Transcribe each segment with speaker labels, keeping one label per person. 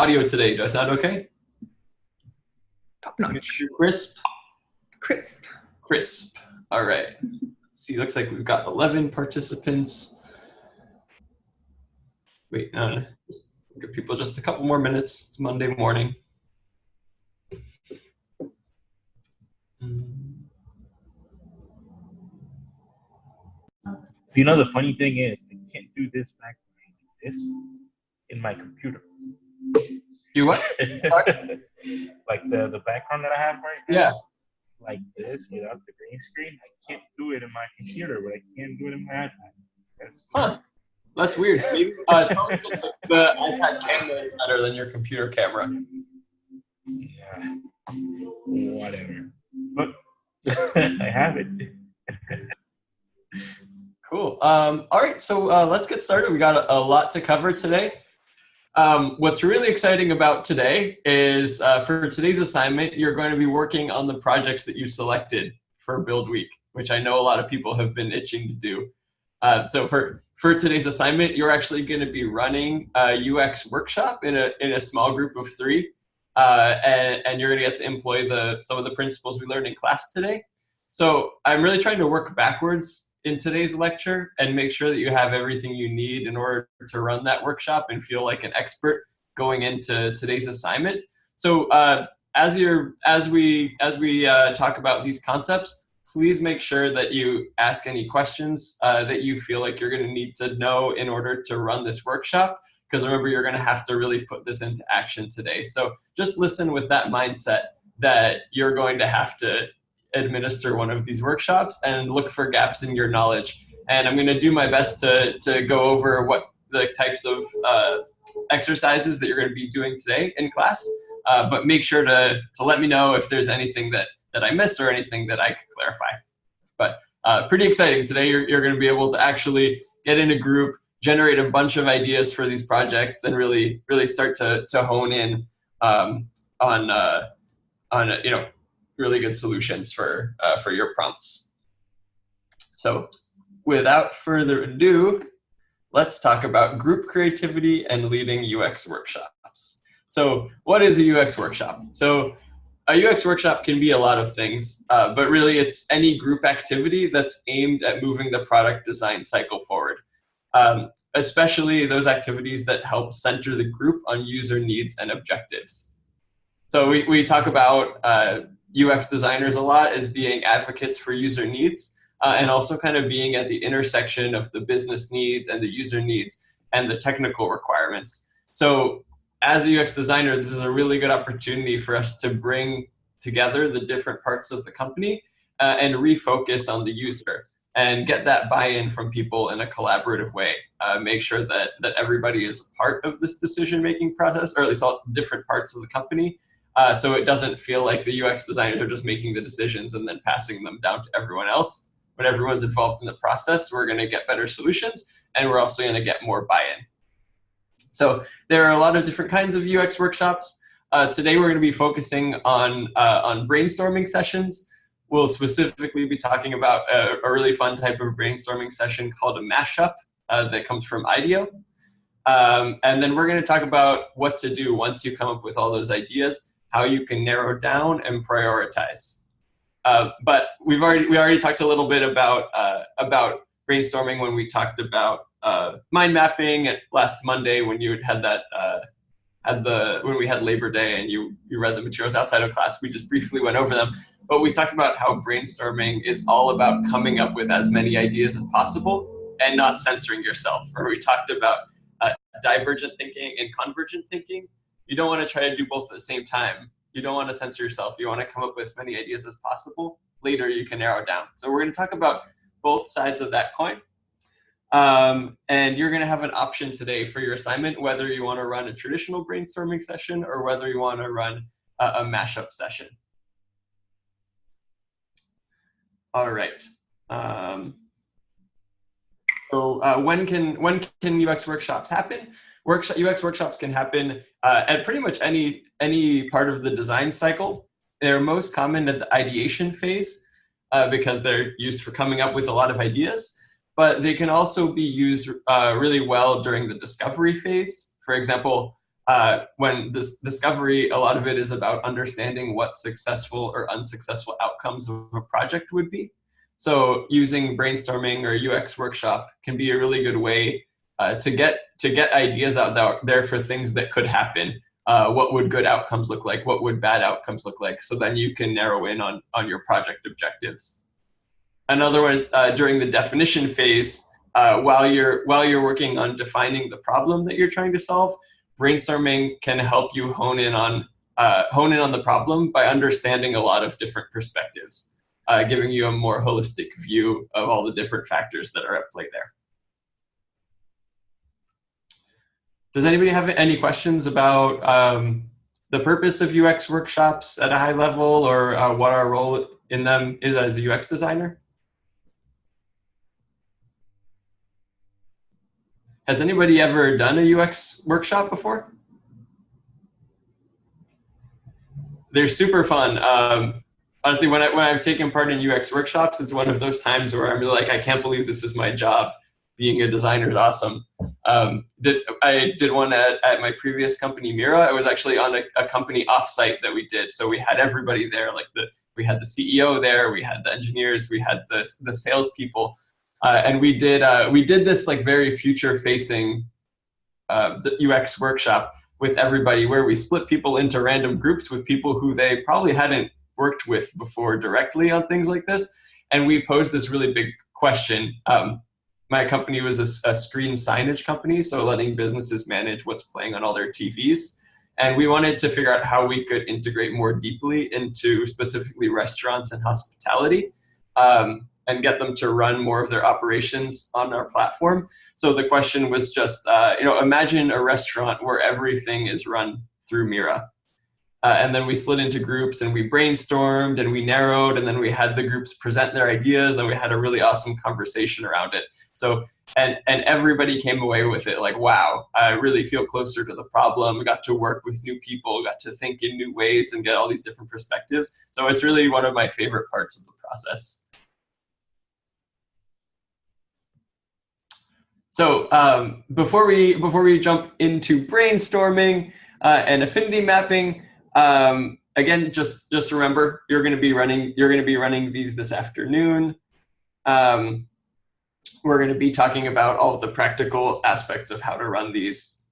Speaker 1: audio today? Does that sound okay?
Speaker 2: Top notch.
Speaker 1: Crisp?
Speaker 2: Crisp.
Speaker 1: Crisp. All right. See, looks like we've got 11 participants. Wait, no, just give people just a couple more minutes. It's Monday morning.
Speaker 3: You know, the funny thing is, I can't do this background like this in my computer.
Speaker 1: You what?
Speaker 3: Like the background that I have right now.
Speaker 1: Yeah.
Speaker 3: Like this without the green screen. I can't do it in my computer, but I can do it in my iPad.
Speaker 1: Huh. That's weird. Maybe, it's probably the iPad camera is better than your computer camera.
Speaker 3: Yeah. Whatever. But I have it.
Speaker 1: Cool. All right, so let's get started. We got a lot to cover today. What's really exciting about today is for today's assignment, you're going to be working on the projects that you selected for Build Week, which I know a lot of people have been itching to do. So for today's assignment, you're actually going to be running a UX workshop in a small group of 3, and you're going to get to employ some of the principles we learned in class today. So I'm really trying to work backwards in today's lecture and make sure that you have everything you need in order to run that workshop and feel like an expert going into today's assignment. So as we talk about these concepts, please make sure that you ask any questions that you feel like you're going to need to know in order to run this workshop. Because remember, you're going to have to really put this into action today. So just listen with that mindset that you're going to have to administer one of these workshops and look for gaps in your knowledge. And I'm going to do my best to go over what the types of exercises that you're going to be doing today in class, but make sure to let me know if there's anything that I missed or anything that I could clarify. But pretty exciting. Today you're going to be able to actually get in a group, generate a bunch of ideas for these projects, and really start to hone in on really good solutions for your prompts. So without further ado, let's talk about group creativity and leading UX workshops. So what is a UX workshop? So a UX workshop can be a lot of things, but really it's any group activity that's aimed at moving the product design cycle forward, especially those activities that help center the group on user needs and objectives. So we talk about UX designers a lot as being advocates for user needs, and also kind of being at the intersection of the business needs and the user needs and the technical requirements. So as a UX designer, this is a really good opportunity for us to bring together the different parts of the company and refocus on the user and get that buy-in from people in a collaborative way. Make sure that everybody is a part of this decision-making process, or at least all different parts of the company, so it doesn't feel like the UX designers are just making the decisions and then passing them down to everyone else. When everyone's involved in the process, we're going to get better solutions, and we're also going to get more buy-in. So there are a lot of different kinds of UX workshops. Today we're going to be focusing on brainstorming sessions. We'll specifically be talking about a really fun type of brainstorming session called a mashup that comes from IDEO. And then we're going to talk about what to do once you come up with all those ideas, how you can narrow down and prioritize. But we already talked a little bit about brainstorming when we talked about mind mapping last Monday when you had that when we had Labor Day and you read the materials outside of class. We just briefly went over them, but we talked about how brainstorming is all about coming up with as many ideas as possible and not censoring yourself. Or we talked about divergent thinking and convergent thinking. You don't want to try to do both at the same time. You don't want to censor yourself. You want to come up with as many ideas as possible. Later, you can narrow down. So we're going to talk about both sides of that coin. And you're going to have an option today for your assignment, whether you want to run a traditional brainstorming session or whether you want to run a mashup session. All right. So when can UX workshops happen? UX workshops can happen at pretty much any part of the design cycle. They're most common at the ideation phase because they're used for coming up with a lot of ideas, but they can also be used really well during the discovery phase. For example, when this discovery, a lot of it is about understanding what successful or unsuccessful outcomes of a project would be. So using brainstorming or UX workshop can be a really good way to get ideas out there for things that could happen. What would good outcomes look like? What would bad outcomes look like? So then you can narrow in on your project objectives. In other words, during the definition phase, while you're working on defining the problem that you're trying to solve, brainstorming can help you hone in on the problem by understanding a lot of different perspectives, giving you a more holistic view of all the different factors that are at play there. Does anybody have any questions about the purpose of UX workshops at a high level, or what our role in them is as a UX designer? Has anybody ever done a UX workshop before? They're super fun. Honestly, when I've taken part in UX workshops, it's one of those times where I'm really like, I can't believe this is my job. Being a designer is awesome. I did one at my previous company, Mira. It was actually on a company offsite that we did. So we had everybody there. Like we had the CEO there, we had the engineers, we had the salespeople. And we did this like very future facing the UX workshop with everybody, where we split people into random groups with people who they probably hadn't worked with before directly on things like this. And we posed this really big question. My company was a screen signage company, so letting businesses manage what's playing on all their TVs. And we wanted to figure out how we could integrate more deeply into specifically restaurants and hospitality. And get them to run more of their operations on our platform. So the question was just, imagine a restaurant where everything is run through Mira. And then we split into groups and we brainstormed and we narrowed, and then we had the groups present their ideas, and we had a really awesome conversation around it. So, and everybody came away with it like, wow, I really feel closer to the problem. We got to work with new people, got to think in new ways and get all these different perspectives. So it's really one of my favorite parts of the process. So before we jump into brainstorming and affinity mapping, again, just remember you're going to be running these this afternoon. We're going to be talking about all of the practical aspects of how to run these.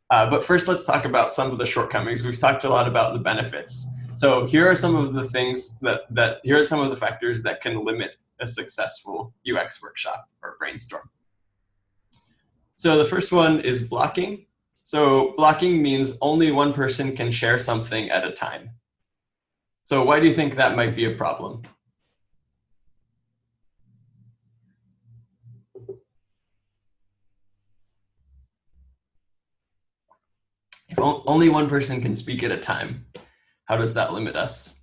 Speaker 1: But first, let's talk about some of the shortcomings. We've talked a lot about the benefits. So here are some of the things here are some of the factors that can limit a successful UX workshop or brainstorm. So the first one is blocking. So blocking means only one person can share something at a time. So why do you think that might be a problem? If only one person can speak at a time, how does that limit us?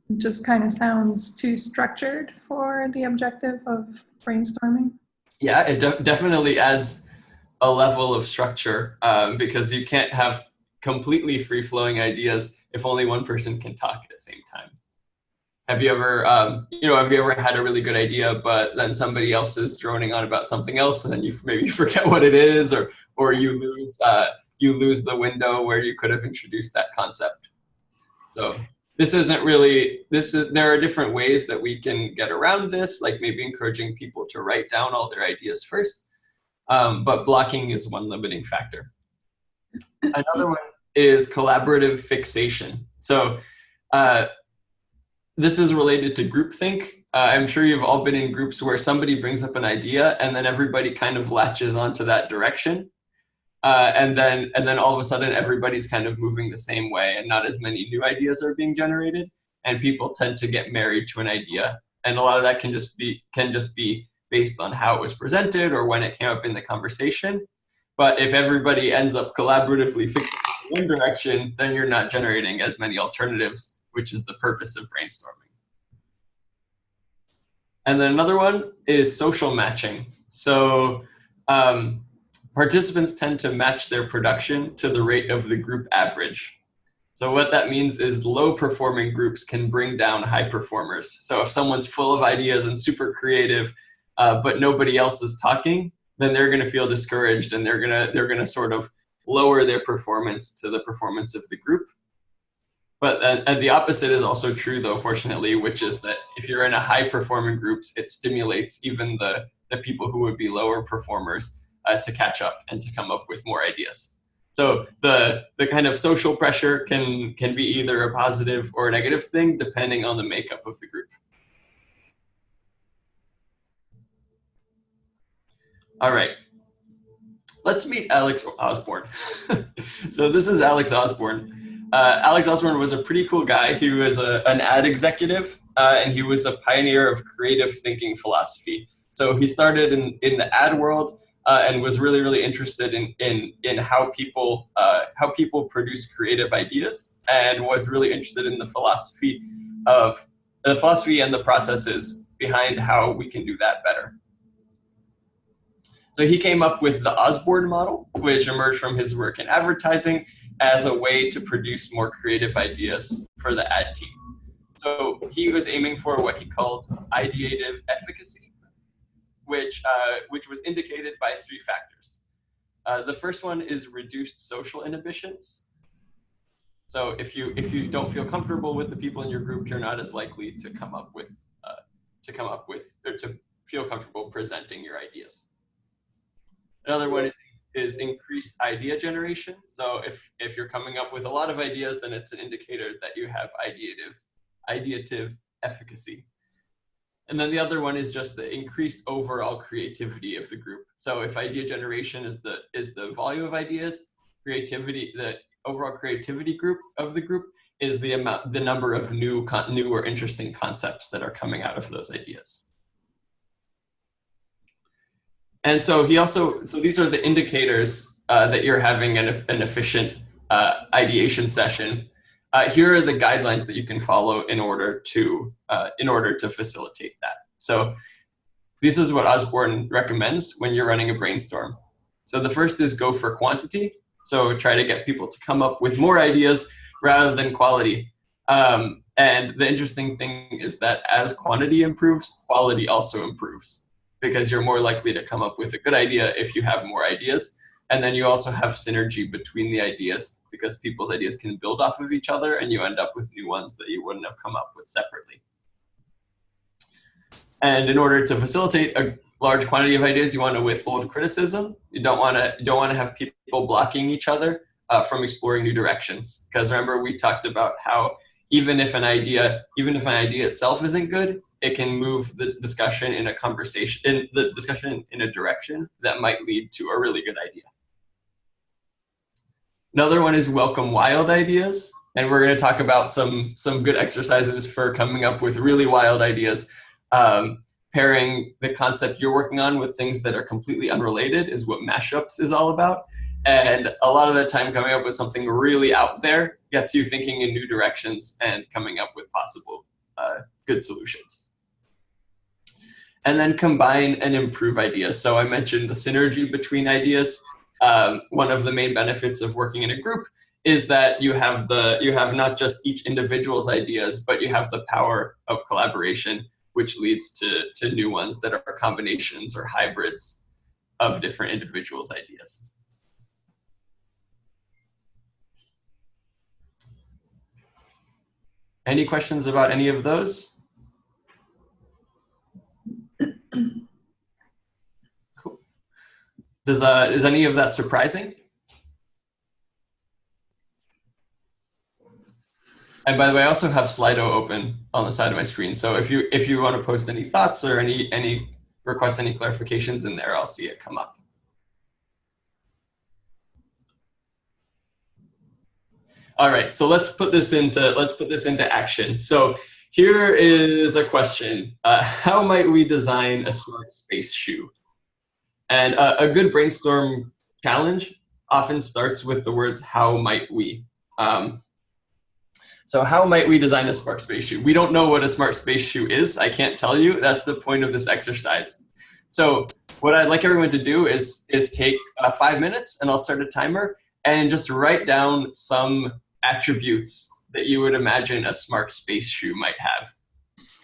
Speaker 2: It just kind of sounds too structured for the objective of brainstorming.
Speaker 1: Yeah, it definitely adds a level of structure because you can't have completely free-flowing ideas if only one person can talk at the same time. Have you ever, had a really good idea, but then somebody else is droning on about something else, and then you maybe forget what it is, or you lose the window where you could have introduced that concept. So there are different ways that we can get around this, like maybe encouraging people to write down all their ideas first, but blocking is one limiting factor. Another one is collaborative fixation. So this is related to groupthink. I'm sure you've all been in groups where somebody brings up an idea and then everybody kind of latches onto that direction. And then all of a sudden everybody's kind of moving the same way and not as many new ideas are being generated, and people tend to get married to an idea. And a lot of that can just be based on how it was presented or when it came up in the conversation. But if everybody ends up collaboratively fixing in one direction, then you're not generating as many alternatives, which is the purpose of brainstorming. And then another one is social matching. So participants tend to match their production to the rate of the group average. So what that means is low performing groups can bring down high performers. So if someone's full of ideas and super creative, but nobody else is talking, then they're going to feel discouraged, and they're going to sort of lower their performance to the performance of the group. But and the opposite is also true, though, fortunately, which is that if you're in a high-performing groups, it stimulates even the people who would be lower performers to catch up and to come up with more ideas. So the kind of social pressure can be either a positive or a negative thing, depending on the makeup of the group. All right. Let's meet Alex Osborne. So this is Alex Osborne. Alex Osborne was a pretty cool guy. He was an ad executive, and he was a pioneer of creative thinking philosophy. So he started in the ad world and was really interested in how people produce creative ideas, and was really interested in the philosophy and the processes behind how we can do that better. So he came up with the Osborne model, which emerged from his work in advertising as a way to produce more creative ideas for the ad team. So he was aiming for what he called ideative efficacy, which was indicated by 3 factors. The first one is reduced social inhibitions. So if you don't feel comfortable with the people in your group, you're not as likely to come up with or to feel comfortable presenting your ideas. Another one is increased idea generation. So if you're coming up with a lot of ideas, then it's an indicator that you have ideative efficacy. And then the other one is just the increased overall creativity of the group. So if idea generation is the volume of ideas, the overall creativity of the group is the number of new or interesting concepts that are coming out of those ideas. And so these are the indicators that you're having an efficient ideation session. Here are the guidelines that you can follow in order to facilitate that. So this is what Osborne recommends when you're running a brainstorm. So the first is go for quantity. So try to get people to come up with more ideas rather than quality. And the interesting thing is that as quantity improves, quality also improves, because you're more likely to come up with a good idea if you have more ideas. And then you also have synergy between the ideas, because people's ideas can build off of each other, and you end up with new ones that you wouldn't have come up with separately. And in order to facilitate a large quantity of ideas, you want to withhold criticism. You don't want to have people blocking each other from exploring new directions. Because remember, we talked about how even if an idea itself isn't good, it can move the discussion in a direction that might lead to a really good idea. Another one is welcome wild ideas. And we're going to talk about some good exercises for coming up with really wild ideas. Pairing the concept you're working on with things that are completely unrelated is what Mashups is all about. And a lot of the time, coming up with something really out there gets you thinking in new directions and coming up with possible good solutions. And then combine and improve ideas. So I mentioned the synergy between ideas. One of the main benefits of working in a group is that you have not just each individual's ideas, but you have the power of collaboration, which leads to new ones that are combinations or hybrids of different individuals' ideas. Any questions about any of those? Cool. Is any of that surprising? And by the way, I also have Slido open on the side of my screen. So if you want to post any thoughts or any request any clarifications in there, I'll see it come up. All right, so let's put this into action. So here is a question: how might we design a smart space shoe? And a good brainstorm challenge often starts with the words "how might we." So how might we design a smart space shoe? We don't know what a smart space shoe is. I can't tell you. That's the point of this exercise. So what I'd like everyone to do is take 5 minutes, and I'll start a timer, and just write down some attributes that you would imagine a smart space shoe might have.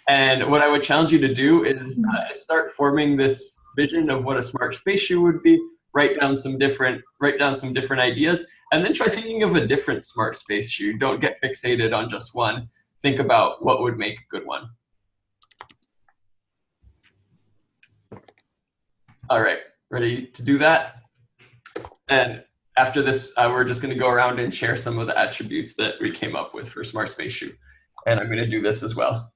Speaker 1: And what I would challenge you to do is start forming this vision of what a smart space shoe would be, write down some different ideas, and then try thinking of a different smart space shoe. Don't get fixated on just one. Think about what would make a good one. All right, ready to do that? And after this, we're just going to go around and share some of the attributes that we came up with for smart space shoe. And I'm going to do this as well.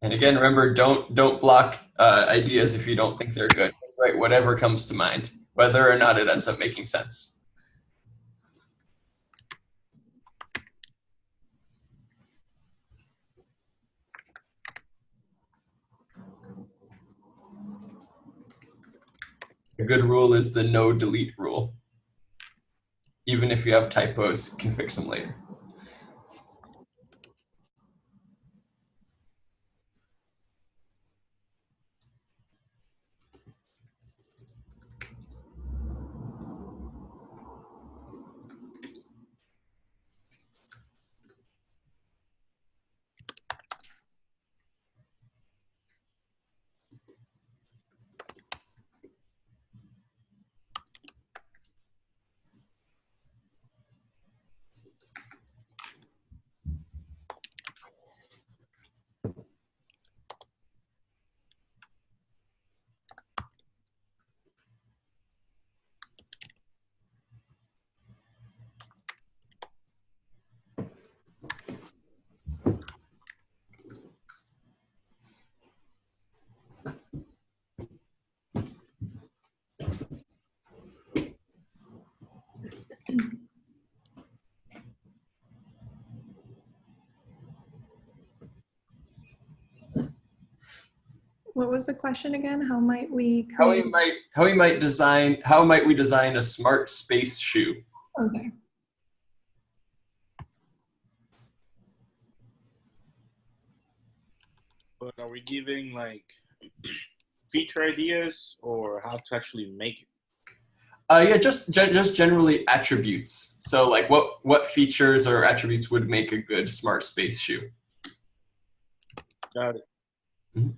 Speaker 1: And again, remember, don't block ideas if you don't think they're good. Write whatever comes to mind, whether or not it ends up making sense. A good rule is the no delete rule. Even if you have typos, you can fix them later.
Speaker 2: What was the question again? How might we
Speaker 1: How
Speaker 2: create?
Speaker 1: we might design a smart space shoe?
Speaker 2: Okay.
Speaker 3: But are we giving like feature ideas or how to actually make it?
Speaker 1: Yeah, just generally attributes. So like what features or attributes would make a good smart space shoe?
Speaker 3: Got it.
Speaker 1: Mhm.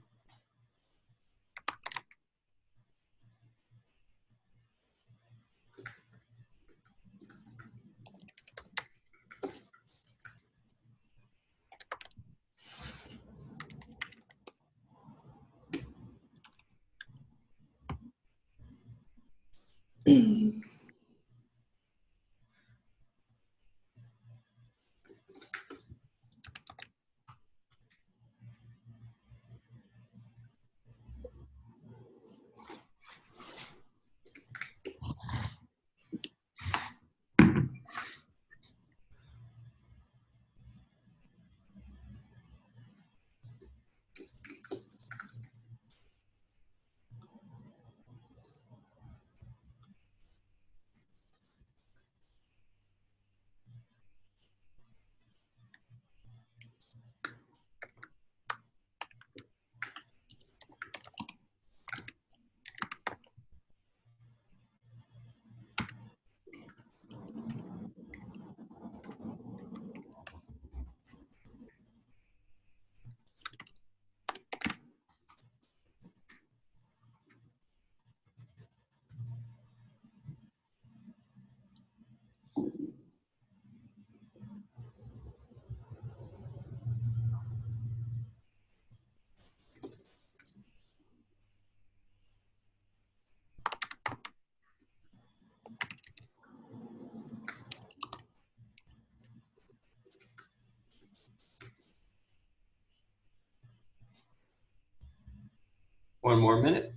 Speaker 1: One more minute.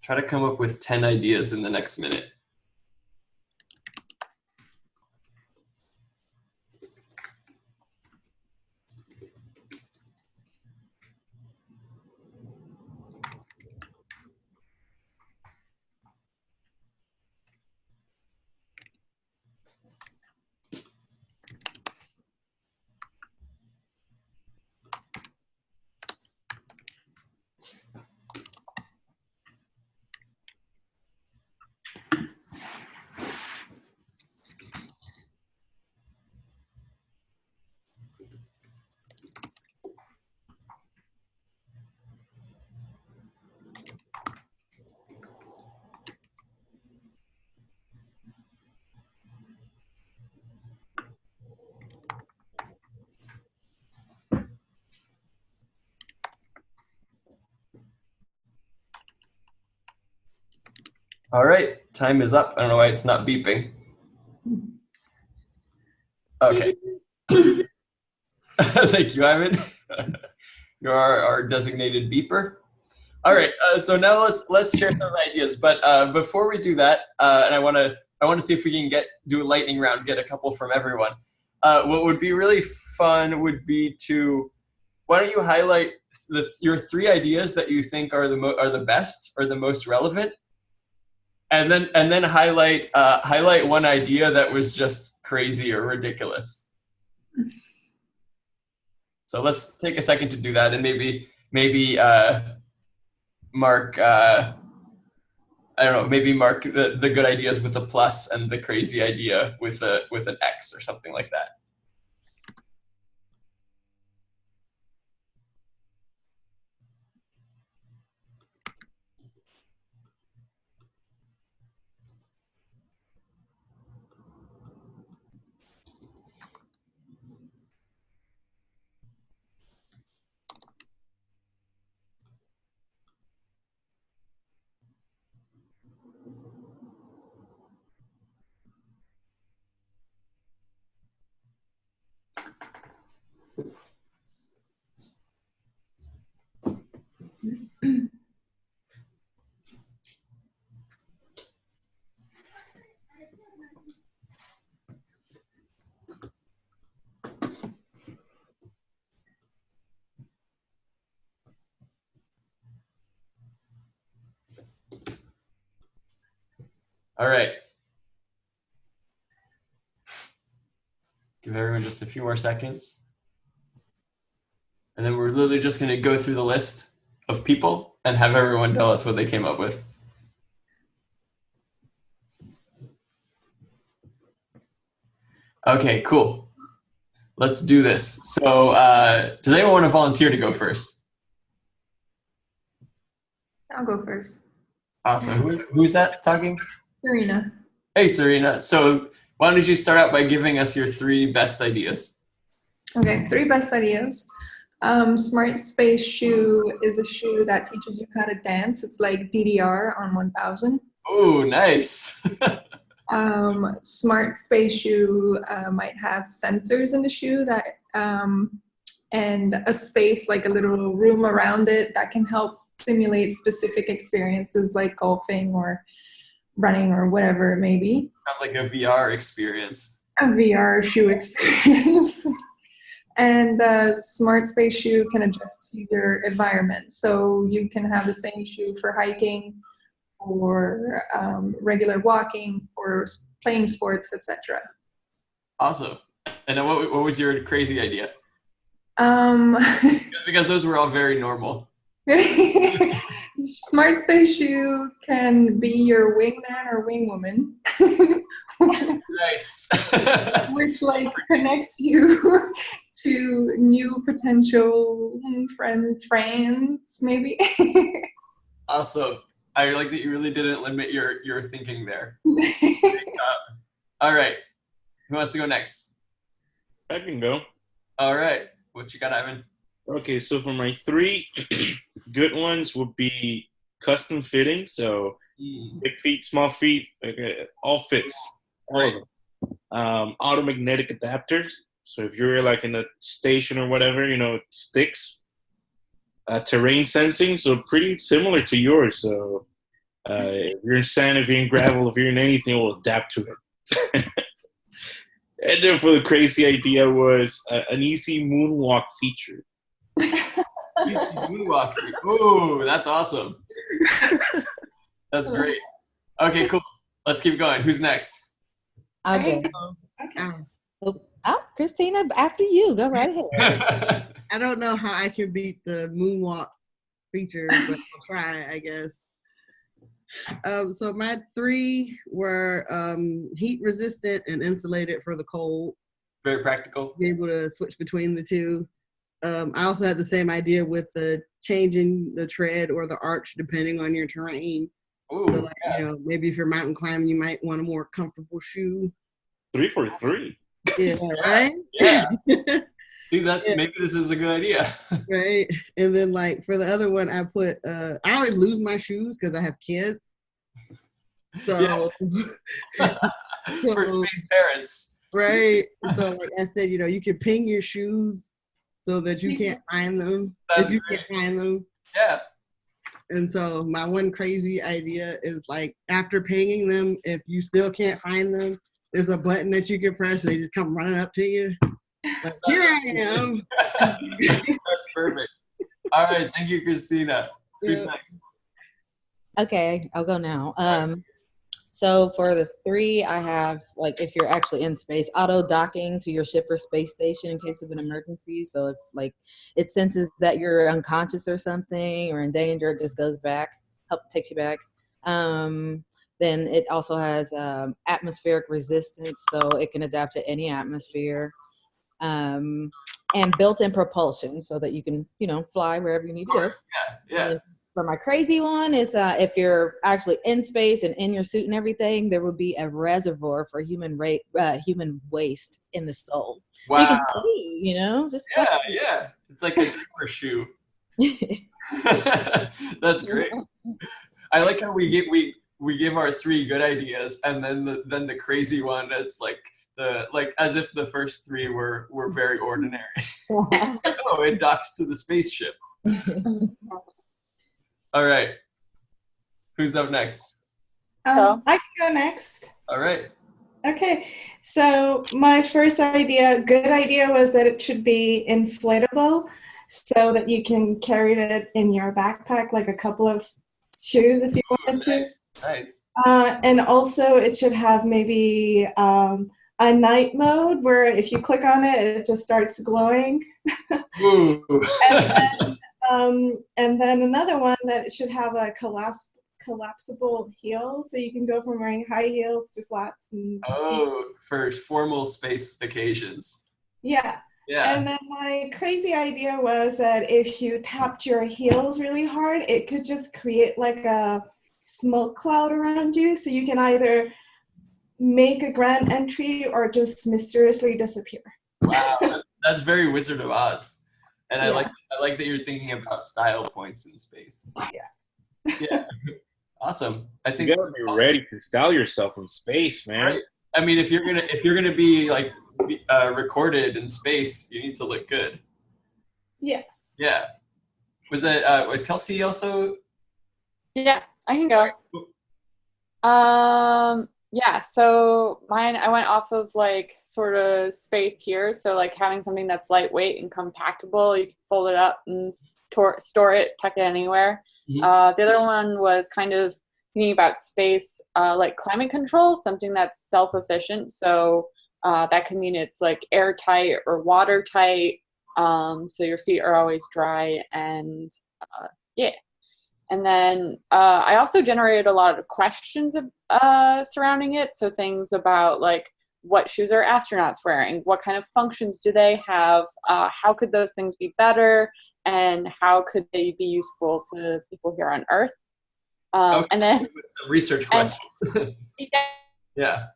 Speaker 1: Try to come up with 10 ideas in the next minute. All right, time is up. I don't know why it's not beeping. Okay. Thank you, Ivan. You're our designated beeper. All right, so now let's share some ideas. But before we do that, and I want to see if we can do a lightning round, get a couple from everyone. What would be really fun would be to, why don't you highlight your 3 ideas that you think are the best or the most relevant, and then highlight one idea that was just crazy or ridiculous. So let's take a second to do that, and maybe mark. I don't know, maybe mark the good ideas with a plus and the crazy idea with an X or something like that. All right. Give everyone just a few more seconds. And then we're literally just going to go through the list of people and have everyone tell us what they came up with. Okay, cool. Let's do this. So does anyone want to volunteer to go first?
Speaker 2: I'll go first.
Speaker 1: Awesome. Who's that talking?
Speaker 2: Serena.
Speaker 1: Hey, Serena. So why don't you start out by giving us your 3 best ideas?
Speaker 2: Okay, 3 best ideas. Smart Space Shoe is a shoe that teaches you how to dance. It's like DDR on 1000.
Speaker 1: Oh, nice.
Speaker 2: Smart Space Shoe might have sensors in the shoe that and a space, like a little room around it, that can help simulate specific experiences like golfing or running or whatever it may be.
Speaker 1: Sounds like a VR experience.
Speaker 2: A VR shoe experience. And Smart Space Shoe can adjust to your environment. So you can have the same shoe for hiking, or regular walking, or playing sports, etc.
Speaker 1: Awesome. And what was your crazy idea? Because those were all very normal.
Speaker 2: Smart Space Shoe can be your wingman or wingwoman.
Speaker 1: Nice.
Speaker 2: Which like connects you to new potential friends, maybe.
Speaker 1: Awesome. I like that you really didn't limit your thinking there. All right. Who wants to go next?
Speaker 3: I can go.
Speaker 1: All right. What you got, Ivan?
Speaker 3: Okay, so for my 3 good ones would be custom fitting. So big feet, small feet, all fits. All of them. Automagnetic adapters. So if you're like in a station or whatever, it sticks. Terrain sensing, so pretty similar to yours. So if you're in sand, if you're in gravel, if you're in anything, it will adapt to it. And then for the crazy idea was an easy moonwalk feature.
Speaker 1: Easy moonwalk. Ooh, that's awesome. That's great. Okay, cool. Let's keep going. Who's next?
Speaker 4: I'll go. Christina, after you. Go right ahead.
Speaker 5: I don't know how I can beat the moonwalk feature, but I'll try, I guess. So my 3 were heat resistant and insulated for the cold.
Speaker 1: Very practical.
Speaker 5: Be able to switch between the 2. I also had the same idea with the changing the tread or the arch depending on your terrain.
Speaker 1: Ooh,
Speaker 5: so like,
Speaker 1: yeah.
Speaker 5: Maybe if you're mountain climbing, you might want a more comfortable shoe.
Speaker 3: 3 for 3.
Speaker 5: Yeah, right?
Speaker 1: Yeah. See, maybe this is a good idea.
Speaker 5: Right. And then like for the other one, I put I always lose my shoes because I have kids. So,
Speaker 1: For
Speaker 5: so
Speaker 1: space parents.
Speaker 5: right. So like I said, you can ping your shoes so that you can't find them.
Speaker 1: That's
Speaker 5: If you
Speaker 1: great.
Speaker 5: can't find them.
Speaker 1: Yeah.
Speaker 5: And so my one crazy idea is like after pinging them, if you still can't find them, there's a button that you can press and they just come running up to you. Like, here I am.
Speaker 1: That's perfect. All right, thank you, Christina. Who's
Speaker 5: Yeah.
Speaker 1: next?
Speaker 4: Okay, I'll go now. So for the 3, I have, like, if you're actually in space, auto docking to your ship or space station in case of an emergency. So if, like, it senses that you're unconscious or something or in danger, it just goes back, takes you back. Then it also has atmospheric resistance, so it can adapt to any atmosphere. And built-in propulsion, so that you can, fly wherever you need to go.
Speaker 1: Yeah.
Speaker 4: For my crazy one is if you're actually in space and in your suit and everything, there would be a reservoir for human waste in the soul.
Speaker 1: Wow.
Speaker 4: So you can see, just
Speaker 1: Yeah. It's like a dreamer shoe. That's great. I like how we give our 3 good ideas, and then the crazy one. It's like as if the first 3 were very ordinary. Oh, it docks to the spaceship. All right. Who's up next?
Speaker 2: I can go next.
Speaker 1: All right.
Speaker 2: Okay, so my first good idea was that it should be inflatable so that you can carry it in your backpack, like a couple of shoes if you wanted to.
Speaker 1: Nice.
Speaker 2: And also it should have maybe a night mode where if you click on it, it just starts glowing.
Speaker 1: Ooh.
Speaker 2: And then another one that it should have a collapsible heel, so you can go from wearing high heels to flats.
Speaker 1: For formal space occasions.
Speaker 2: Yeah.
Speaker 1: Yeah.
Speaker 2: And then my crazy idea was that if you tapped your heels really hard, it could just create like a smoke cloud around you, so you can either make a grand entry or just mysteriously disappear.
Speaker 1: Wow, that's very Wizard of Oz. And I like that you're thinking about style points in space. Yeah. Awesome. I think
Speaker 3: you gotta be ready to style yourself in space, man.
Speaker 1: Right. I mean, if you're gonna be like recorded in space, you need to look good.
Speaker 2: Yeah.
Speaker 1: Yeah. Was Kelsey also?
Speaker 6: Yeah, I can go. Yeah, so mine, I went off of like sort of space here. So like having something that's lightweight and compactable, you can fold it up and store it, tuck it anywhere.
Speaker 1: Mm-hmm.
Speaker 6: The other one was kind of thinking about space, like climate control, something that's self-efficient. So that can mean it's like airtight or watertight. So your feet are always dry and yeah. And then I also generated a lot of questions surrounding it. So things about like, what shoes are astronauts wearing? What kind of functions do they have? How could those things be better? And how could they be useful to people here on Earth?
Speaker 1: Okay.
Speaker 6: And then
Speaker 1: some research questions. Yeah.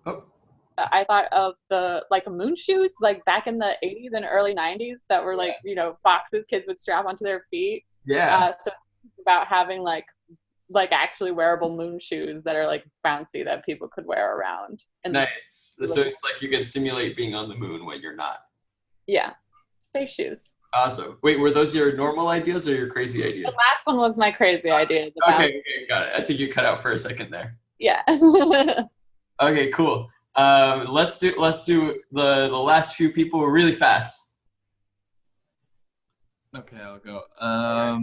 Speaker 1: Oh.
Speaker 6: I thought of the like moon shoes, like back in the 80s and early 90s, that were like, boxes kids would strap onto their feet.
Speaker 1: Yeah.
Speaker 6: So it's about having like actually wearable moon shoes that are like bouncy that people could wear around. And
Speaker 1: nice. So it's like you can simulate being on the moon when you're not.
Speaker 6: Yeah. Space shoes.
Speaker 1: Awesome. Wait, were those your normal ideas or your crazy ideas?
Speaker 6: The last one was my crazy idea.
Speaker 1: Okay, got it. I think you cut out for a second there.
Speaker 6: Yeah.
Speaker 1: Okay, cool. Let's do the last few people really fast.
Speaker 7: Okay, I'll go. A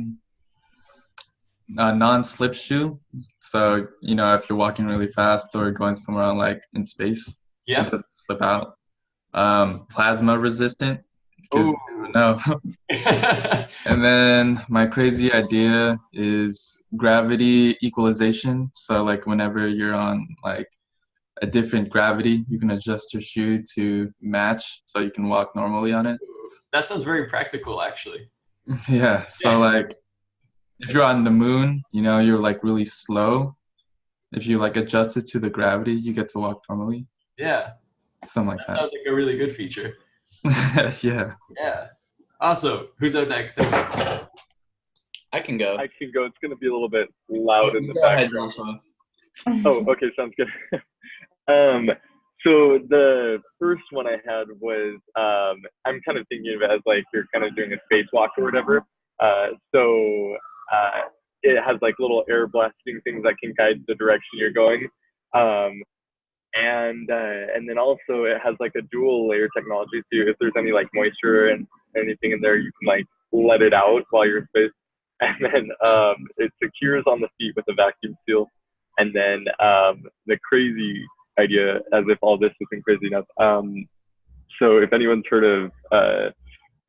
Speaker 7: non-slip shoe. So if you're walking really fast or going somewhere like in space,
Speaker 1: yeah,
Speaker 7: it doesn't slip out. Plasma resistant. No. And then my crazy idea is gravity equalization. So like whenever you're on like a different gravity, you can adjust your shoe to match so you can walk normally on it.
Speaker 1: That sounds very practical, actually.
Speaker 7: Yeah. So like if you're on the moon, you're like really slow. If you like adjust it to the gravity, you get to walk normally.
Speaker 1: Yeah.
Speaker 7: Something like that.
Speaker 1: Sounds like a really good feature.
Speaker 7: Yeah.
Speaker 1: Yeah. Awesome. Who's up next?
Speaker 8: I can go.
Speaker 9: I can go. It's going to be a little bit loud in the
Speaker 8: Go ahead,
Speaker 9: background.
Speaker 8: Joshua.
Speaker 9: Oh, okay, sounds good. So the first one I had was I'm kind of thinking of it as like you're kind of doing a spacewalk or whatever. It has like little air blasting things that can guide the direction you're going. And then also it has like a dual layer technology too. If there's any like moisture and anything in there, you can like let it out while you're in space. And then it secures on the feet with a vacuum seal. And then the crazy idea, as if all this isn't crazy enough. So if anyone's heard of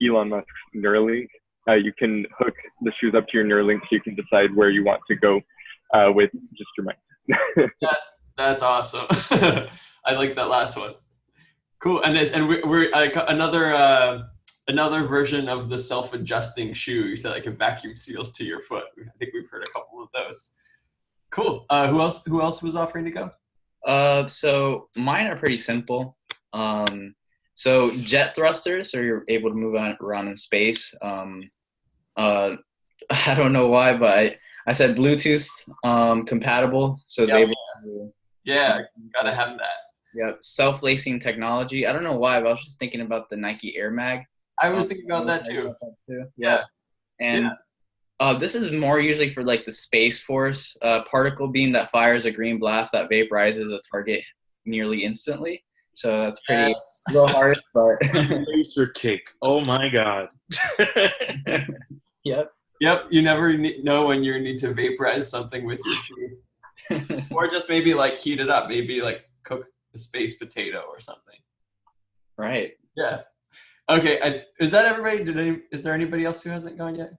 Speaker 9: Elon Musk's Neuralink, you can hook the shoes up to your Neuralink so you can decide where you want to go with just your mind.
Speaker 1: That's awesome. I like that last one. Cool. And we're like another version of the self-adjusting shoe. You said like a vacuum seals to your foot. I think we've heard a couple of those. Cool. Who else was offering to go?
Speaker 8: So mine are pretty simple. So jet thrusters, so you're able to move around in space. I don't know why, but I said Bluetooth compatible, so it's able to.
Speaker 1: Yeah, gotta have that.
Speaker 8: Yep, self-lacing technology. I don't know why, but I was just thinking about the Nike Air Mag.
Speaker 1: I was thinking about that too.
Speaker 8: Yeah. And this is more usually for like the Space Force particle beam that fires a green blast that vaporizes a target nearly instantly. So that's pretty a little hard, but
Speaker 3: laser kick. Oh my god.
Speaker 8: Yep.
Speaker 1: You never know when you need to vaporize something with your shoe. Or just maybe like heat it up, maybe like cook a space potato or something.
Speaker 8: Right.
Speaker 1: Yeah. Okay. Is that everybody? Is there anybody else who hasn't gone yet?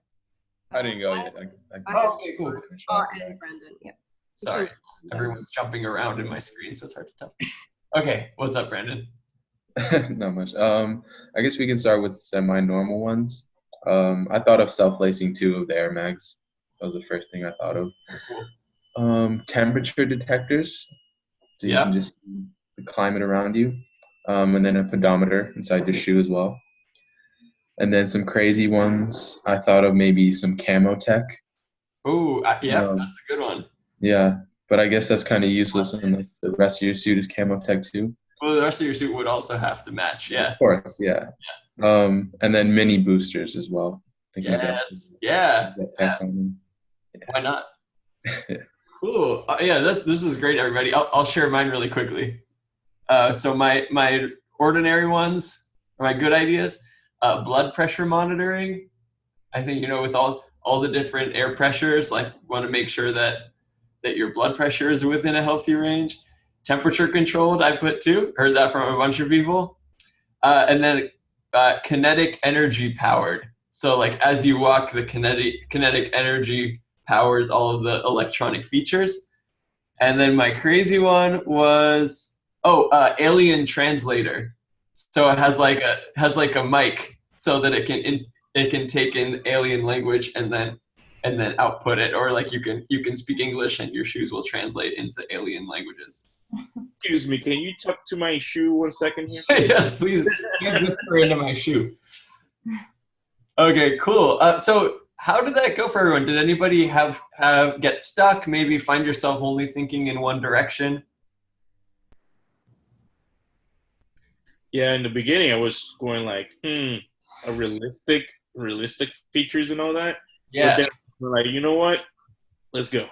Speaker 7: I didn't go yet.
Speaker 1: Okay, cool.
Speaker 2: And Brendan, yeah.
Speaker 1: Sorry, everyone's jumping around in my screen, so it's hard to tell. Okay, what's up, Brandon?
Speaker 7: Not much. I guess we can start with semi-normal ones. I thought of self-lacing 2 of the Air Mags. That was the first thing I thought of.
Speaker 1: Cool.
Speaker 7: Temperature detectors, so you can just see the climate around you, and then a pedometer inside your shoe as well. And then some crazy ones, I thought of maybe some camo tech.
Speaker 1: Oh, yeah, that's a good one.
Speaker 7: Yeah, but I guess that's kind of useless unless the rest of your suit is camo tech too.
Speaker 1: Well, the rest of your suit would also have to match, yeah.
Speaker 7: Of course, yeah. And then mini boosters as well.
Speaker 1: Yes, yeah. Why not? Cool. This is great, everybody. I'll share mine really quickly. So my ordinary ones, or my good ideas, blood pressure monitoring. I think, with all the different air pressures, like want to make sure that your blood pressure is within a healthy range. Temperature controlled, I put too. Heard that from a bunch of people. And then kinetic energy powered. So like as you walk, the kinetic energy powers all of the electronic features. And then my crazy one was alien translator. So it has like a mic so that it can take in alien language and then output it, or like you can speak English and your shoes will translate into alien languages.
Speaker 3: Excuse me, can you talk to my shoe 1 second here?
Speaker 1: Yes, please whisper into my shoe. Okay, cool. So how did that go for everyone? Did anybody have get stuck? Maybe find yourself only thinking in one direction?
Speaker 3: Yeah, in the beginning I was going like, realistic features and all that.
Speaker 1: Yeah.
Speaker 3: But then we're like, you know what? Let's go.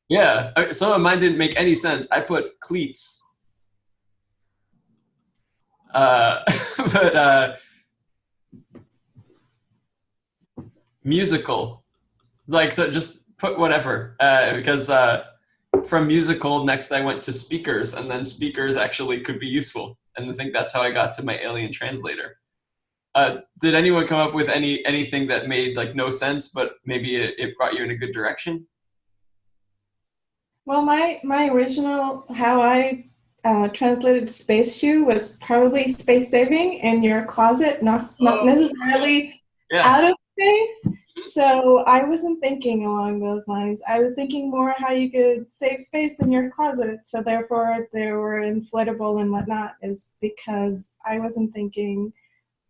Speaker 1: Yeah. Some of mine didn't make any sense. I put cleats. But musical. Like, so just put whatever. Because from musical, next I went to speakers, and then speakers actually could be useful. And I think that's how I got to my alien translator. Did anyone come up with anything that made like no sense, but maybe it brought you in a good direction?
Speaker 10: Well, my original, how I translated space shoe was probably space saving in your closet, not necessarily out of space. So I wasn't thinking along those lines. I was thinking more how you could save space in your closet. So therefore they were inflatable and whatnot, is because I wasn't thinking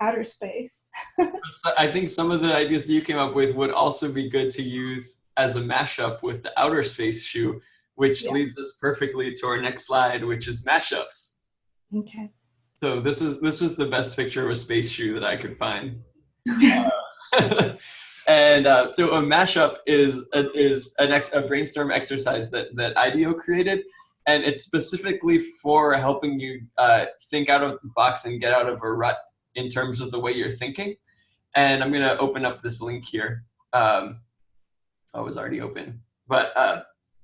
Speaker 10: outer space.
Speaker 1: So I think some of the ideas that you came up with would also be good to use as a mashup with the outer space shoe, which leads us perfectly to our next slide, which is mashups.
Speaker 10: Okay.
Speaker 1: So this was the best picture of a space shoe that I could find. And so a mashup is a brainstorm exercise that IDEO created, and it's specifically for helping you think out of the box and get out of a rut in terms of the way you're thinking. And I'm going to open up this link here. Oh, it was already open. But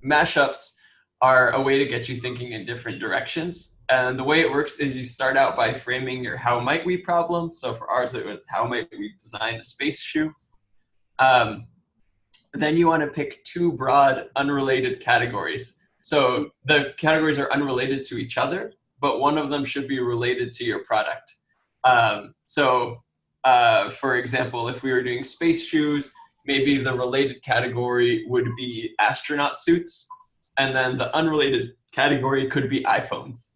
Speaker 1: mashups are a way to get you thinking in different directions. And the way it works is you start out by framing your how might we problem. So for ours, it was how might we design a space shoe? Then you want to pick two broad, unrelated categories. So the categories are unrelated to each other, but one of them should be related to your product. For example, if we were doing space shoes, maybe the related category would be astronaut suits, and then the unrelated category could be iPhones.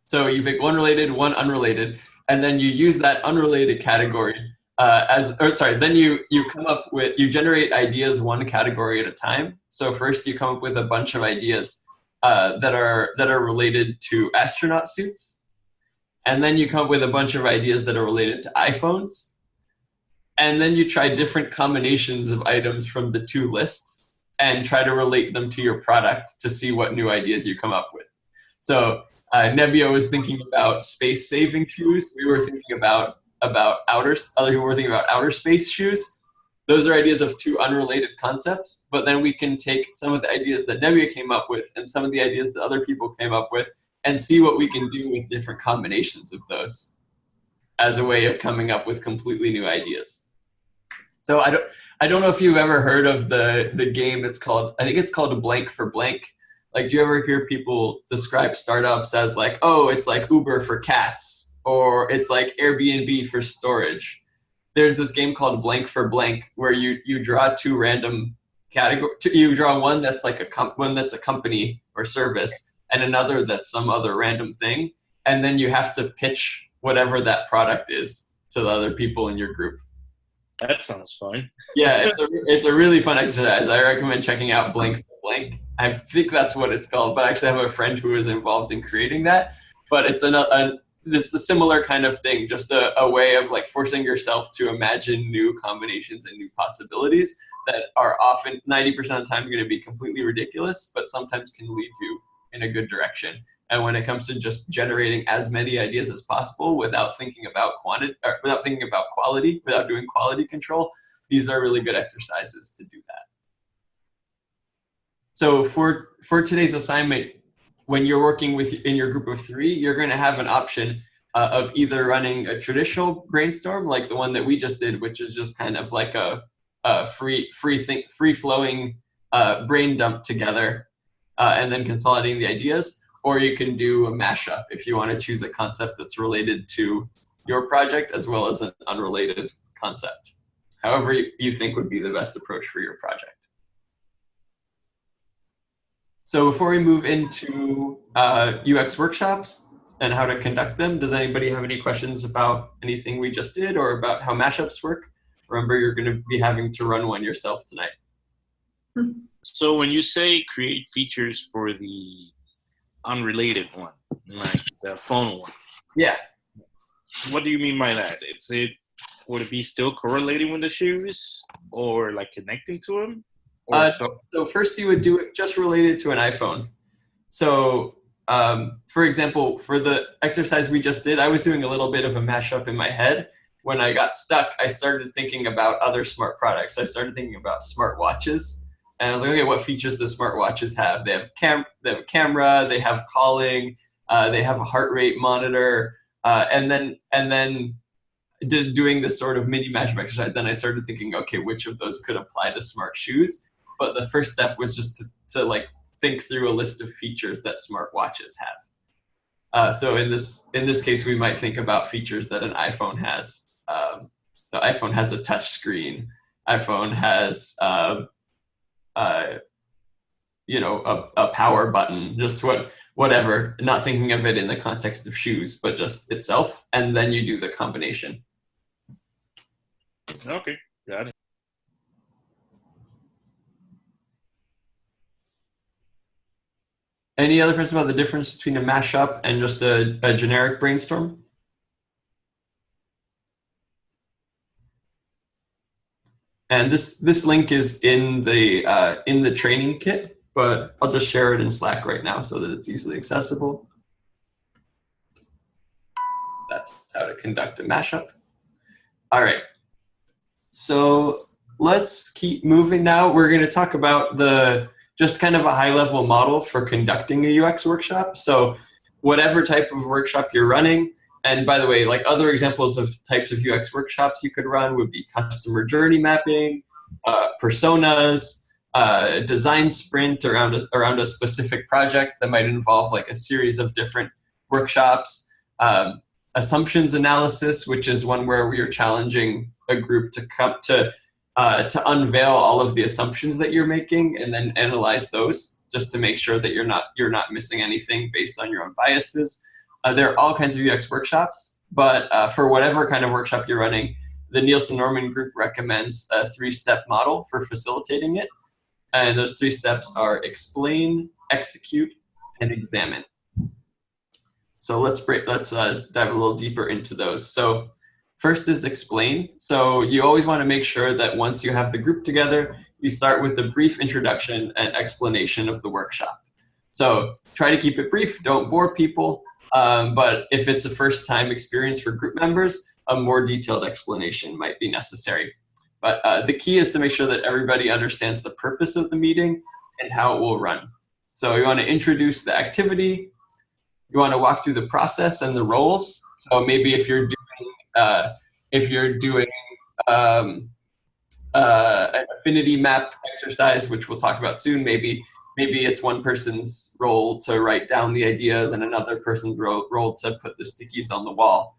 Speaker 1: So you pick one related, one unrelated, and then you use that unrelated category then you generate ideas one category at a time. So first you come up with a bunch of ideas that are related to astronaut suits. And then you come up with a bunch of ideas that are related to iPhones. And then you try different combinations of items from the two lists and try to relate them to your product to see what new ideas you come up with. So Nebbia was thinking about space-saving shoes. We were thinking about other people were thinking about outer space shoes. Those are ideas of two unrelated concepts, but then we can take some of the ideas that Nebbia came up with and some of the ideas that other people came up with and see what we can do with different combinations of those as a way of coming up with completely new ideas. So I don't know if you've ever heard of the game. I think it's called Blank for Blank. Like, do you ever hear people describe startups as like, oh, it's like Uber for cats, or it's like Airbnb for storage? There's this game called Blank for Blank where you draw two random categories. You draw one that's like one that's a company or service, and another that's some other random thing, and then you have to pitch whatever that product is to the other people in your group.
Speaker 3: That sounds fun.
Speaker 1: Yeah, it's a really fun exercise. I recommend checking out Blank for Blank. I think that's what it's called, but I actually have a friend who was involved in creating that. But it's it's a similar kind of thing, just a way of like forcing yourself to imagine new combinations and new possibilities that are often 90% of the time going to be completely ridiculous, but sometimes can lead you in a good direction. And when it comes to just generating as many ideas as possible without thinking about quality, without doing quality control, these are really good exercises to do that. So for today's assignment, when you're working in your group of 3, you're going to have an option of either running a traditional brainstorm, like the one that we just did, which is just kind of like a free-flowing brain dump together, and then consolidating the ideas. Or you can do a mashup if you want to choose a concept that's related to your project as well as an unrelated concept. However you think would be the best approach for your project. So before we move into UX workshops and how to conduct them, does anybody have any questions about anything we just did or about how mashups work? Remember, you're going to be having to run one yourself tonight.
Speaker 3: So when you say create features for the unrelated one, like the phone one,
Speaker 1: yeah,
Speaker 3: what do you mean by that? Would it be still correlating with the shoes or like connecting to them?
Speaker 1: So first you would do it just related to an iPhone. So for example, for the exercise we just did, I was doing a little bit of a mashup in my head. When I got stuck, I started thinking about other smart products. I started thinking about smart watches. And I was like, okay, what features do smartwatches have? They have a camera, they have calling, they have a heart rate monitor, and then doing this sort of mini mashup exercise. Then I started thinking, okay, which of those could apply to smart shoes? But the first step was just to like think through a list of features that smartwatches have. So in this case, we might think about features that an iPhone has. The iPhone has a touch screen. iPhone has a power button. Just whatever, not thinking of it in the context of shoes, but just itself, and then you do the combination.
Speaker 3: Okay, got it.
Speaker 1: Any other questions about the difference between a mashup and just a generic brainstorm? And this link is in the training kit, but I'll just share it in Slack right now so that it's easily accessible. That's how to conduct a mashup. All right. So let's keep moving now. We're going to talk about just kind of a high-level model for conducting a UX workshop. So whatever type of workshop you're running, and by the way, like other examples of types of UX workshops you could run would be customer journey mapping, personas, design sprint around a specific project that might involve like a series of different workshops, assumptions analysis, which is one where we are challenging a group to come to unveil all of the assumptions that you're making and then analyze those just to make sure that you're not missing anything based on your own biases. There are all kinds of UX workshops, but for whatever kind of workshop you're running, the Nielsen-Norman group recommends a 3-step model for facilitating it. And those 3 steps are explain, execute, and examine. So let's dive a little deeper into those. So first is explain. So you always want to make sure that once you have the group together, you start with a brief introduction and explanation of the workshop. So try to keep it brief, don't bore people. But if it's a first-time experience for group members, a more detailed explanation might be necessary. But the key is to make sure that everybody understands the purpose of the meeting and how it will run. So you want to introduce the activity. You want to walk through the process and the roles. So maybe if you're doing an affinity map exercise, which we'll talk about soon, maybe it's one person's role to write down the ideas and another person's role to put the stickies on the wall.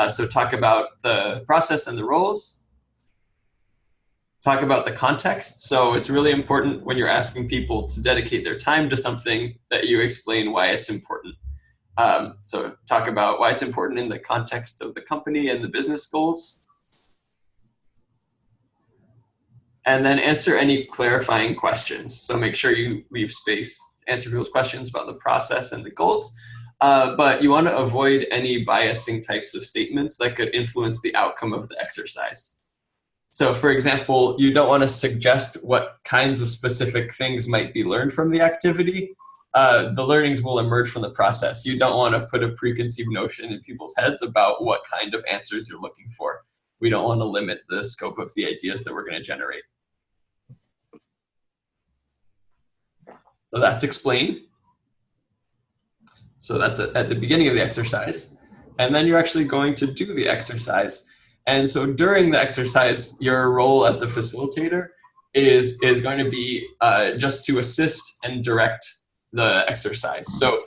Speaker 1: So talk about the process and the roles. Talk about the context. So it's really important when you're asking people to dedicate their time to something that you explain why it's important. So talk about why it's important in the context of the company and the business goals. And then answer any clarifying questions. So make sure you leave space to answer people's questions about the process and the goals. But you want to avoid any biasing types of statements that could influence the outcome of the exercise. So for example, you don't want to suggest what kinds of specific things might be learned from the activity. The learnings will emerge from the process. You don't want to put a preconceived notion in people's heads about what kind of answers you're looking for. We don't want to limit the scope of the ideas that we're going to generate. So that's explain. So that's at the beginning of the exercise. And then you're actually going to do the exercise. And so during the exercise, your role as the facilitator is going to be just to assist and direct the exercise. So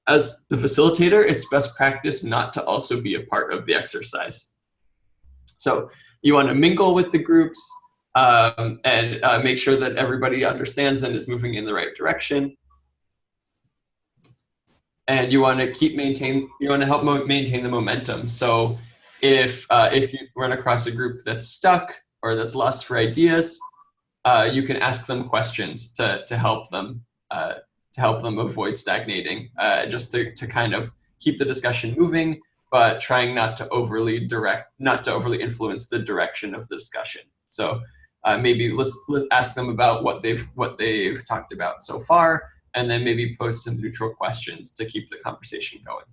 Speaker 1: as the facilitator, it's best practice not to also be a part of the exercise. So you want to mingle with the groups and make sure that everybody understands and is moving in the right direction. And you want to help maintain the momentum. So if you run across a group that's stuck or that's lost for ideas, you can ask them questions to help them avoid stagnating, just to kind of keep the discussion moving, but trying not to overly influence the direction of the discussion. So maybe let's ask them about what they've talked about so far, and then maybe pose some neutral questions to keep the conversation going.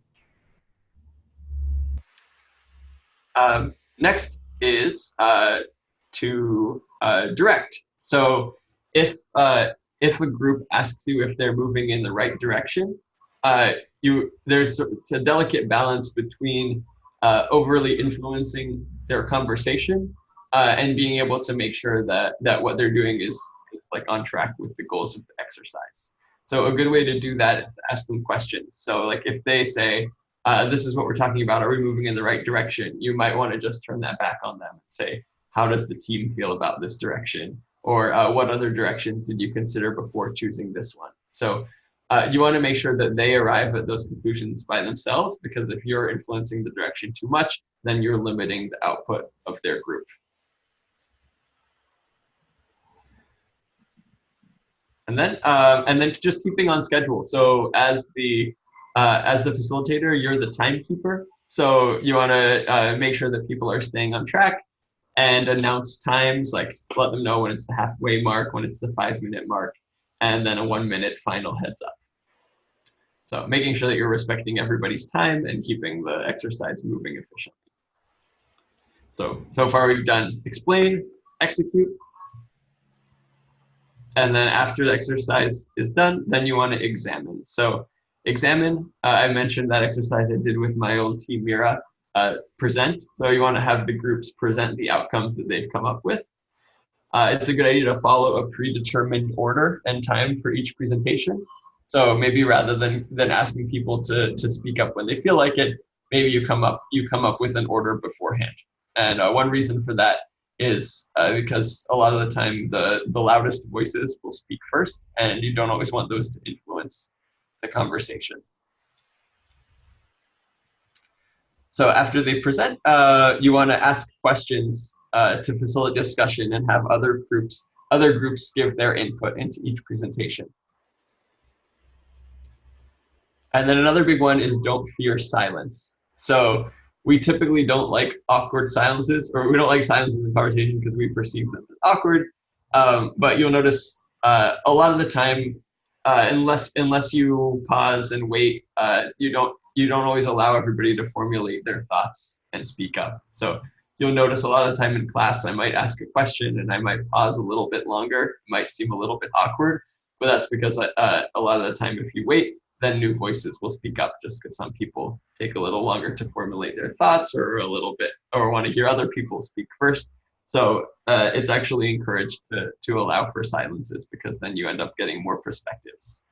Speaker 1: Next is to direct. So if a group asks you if they're moving in the right direction, there's a delicate balance between overly influencing their conversation and being able to make sure that what they're doing is like on track with the goals of the exercise. So a good way to do that is to ask them questions. So like if they say, this is what we're talking about, are we moving in the right direction? You might want to just turn that back on them and say, how does the team feel about this direction? Or what other directions did you consider before choosing this one? So you want to make sure that they arrive at those conclusions by themselves, because if you're influencing the direction too much, then you're limiting the output of their group. And then just keeping on schedule. So as the facilitator, you're the timekeeper. So you want to make sure that people are staying on track and announce times, like let them know when it's the halfway mark, when it's the 5-minute mark, and then a 1-minute final heads up. So making sure that you're respecting everybody's time and keeping the exercise moving efficiently. So far we've done explain, execute, and then after the exercise is done, then you want to examine. So examine, I mentioned that exercise I did with my old team, Mira, present. So you want to have the groups present the outcomes that they've come up with. It's a good idea to follow a predetermined order and time for each presentation. So maybe rather than asking people to speak up when they feel like it, maybe you come up with an order beforehand. And one reason for that is because a lot of the time the loudest voices will speak first, and you don't always want those to influence the conversation. So after they present, you want to ask questions to facilitate discussion and have other groups give their input into each presentation. And then another big one is don't fear silence. So we typically don't like awkward silences, or we don't like silences in the conversation because we perceive them as awkward. But you'll notice a lot of the time, unless you pause and wait, you don't always allow everybody to formulate their thoughts and speak up. So you'll notice a lot of the time in class, I might ask a question and I might pause a little bit longer. It might seem a little bit awkward, but that's because a lot of the time, if you wait, then new voices will speak up, just because some people take a little longer to formulate their thoughts or want to hear other people speak first. So it's actually encouraged to allow for silences, because then you end up getting more perspectives.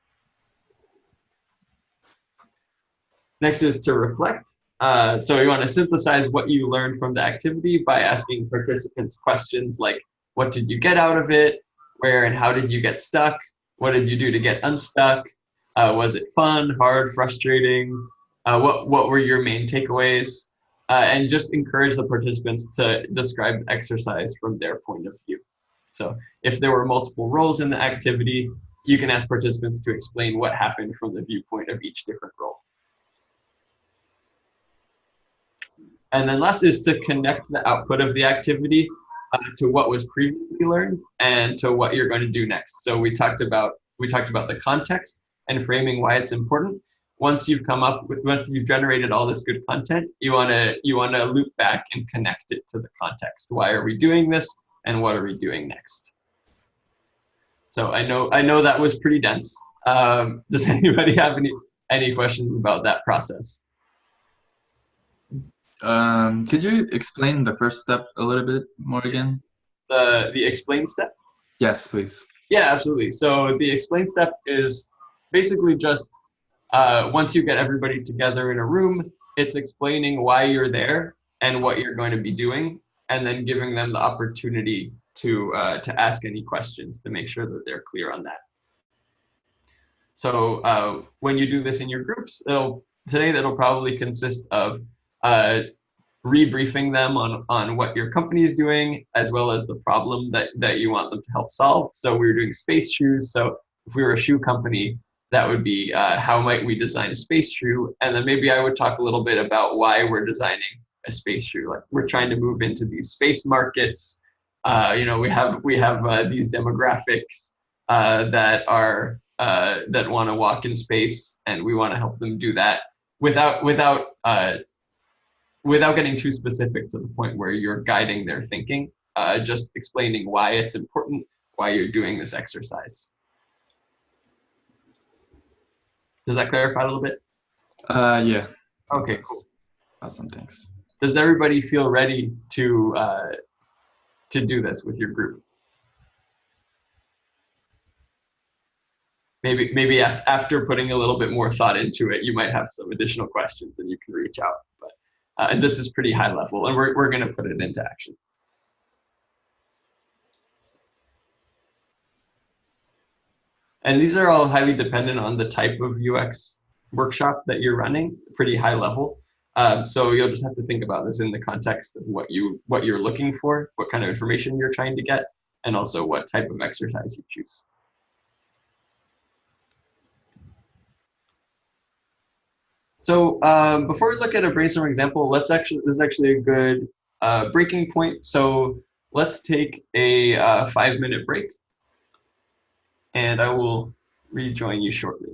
Speaker 1: Next is to reflect. So you want to synthesize what you learned from the activity by asking participants questions like, what did you get out of it? Where and how did you get stuck? What did you do to get unstuck? Was it fun, hard, frustrating? What were your main takeaways? And just encourage the participants to describe the exercise from their point of view. So if there were multiple roles in the activity, you can ask participants to explain what happened from the viewpoint of each different role. And then last is to connect the output of the activity to what was previously learned and to what you're going to do next. So we talked about the context and framing why it's important. Once you've generated all this good content, you want to loop back and connect it to the context. Why are we doing this, and what are we doing next? So I know that was pretty dense. Does anybody have any questions about that process?
Speaker 7: Could you explain the first step a little bit more again?
Speaker 1: The explain step?
Speaker 7: Yes, please.
Speaker 1: Yeah, absolutely. So the explain step is basically just once you get everybody together in a room, it's explaining why you're there and what you're going to be doing, and then giving them the opportunity to ask any questions to make sure that they're clear on that. So when you do this in your groups, that'll probably consist of rebriefing them on what your company is doing, as well as the problem that you want them to help solve. So we were doing space shoes. So if we were a shoe company, that would be how might we design a space shoe? And then maybe I would talk a little bit about why we're designing a space shoe. Like, we're trying to move into these space markets. We have these demographics that want to walk in space, and we want to help them do that without getting too specific to the point where you're guiding their thinking, just explaining why it's important, why you're doing this exercise. Does that clarify a little bit?
Speaker 7: Yeah.
Speaker 1: Okay, cool.
Speaker 7: Awesome, thanks.
Speaker 1: Does everybody feel ready to do this with your group? Maybe after putting a little bit more thought into it, you might have some additional questions and you can reach out. But and this is pretty high level, and we're going to put it into action. And these are all highly dependent on the type of UX workshop that you're running, pretty high level. So you'll just have to think about this in the context of what you're looking for, what kind of information you're trying to get, and also what type of exercise you choose. So before we look at a brainstorm example, this is actually a good breaking point. So let's take a 5-minute break, and I will rejoin you shortly.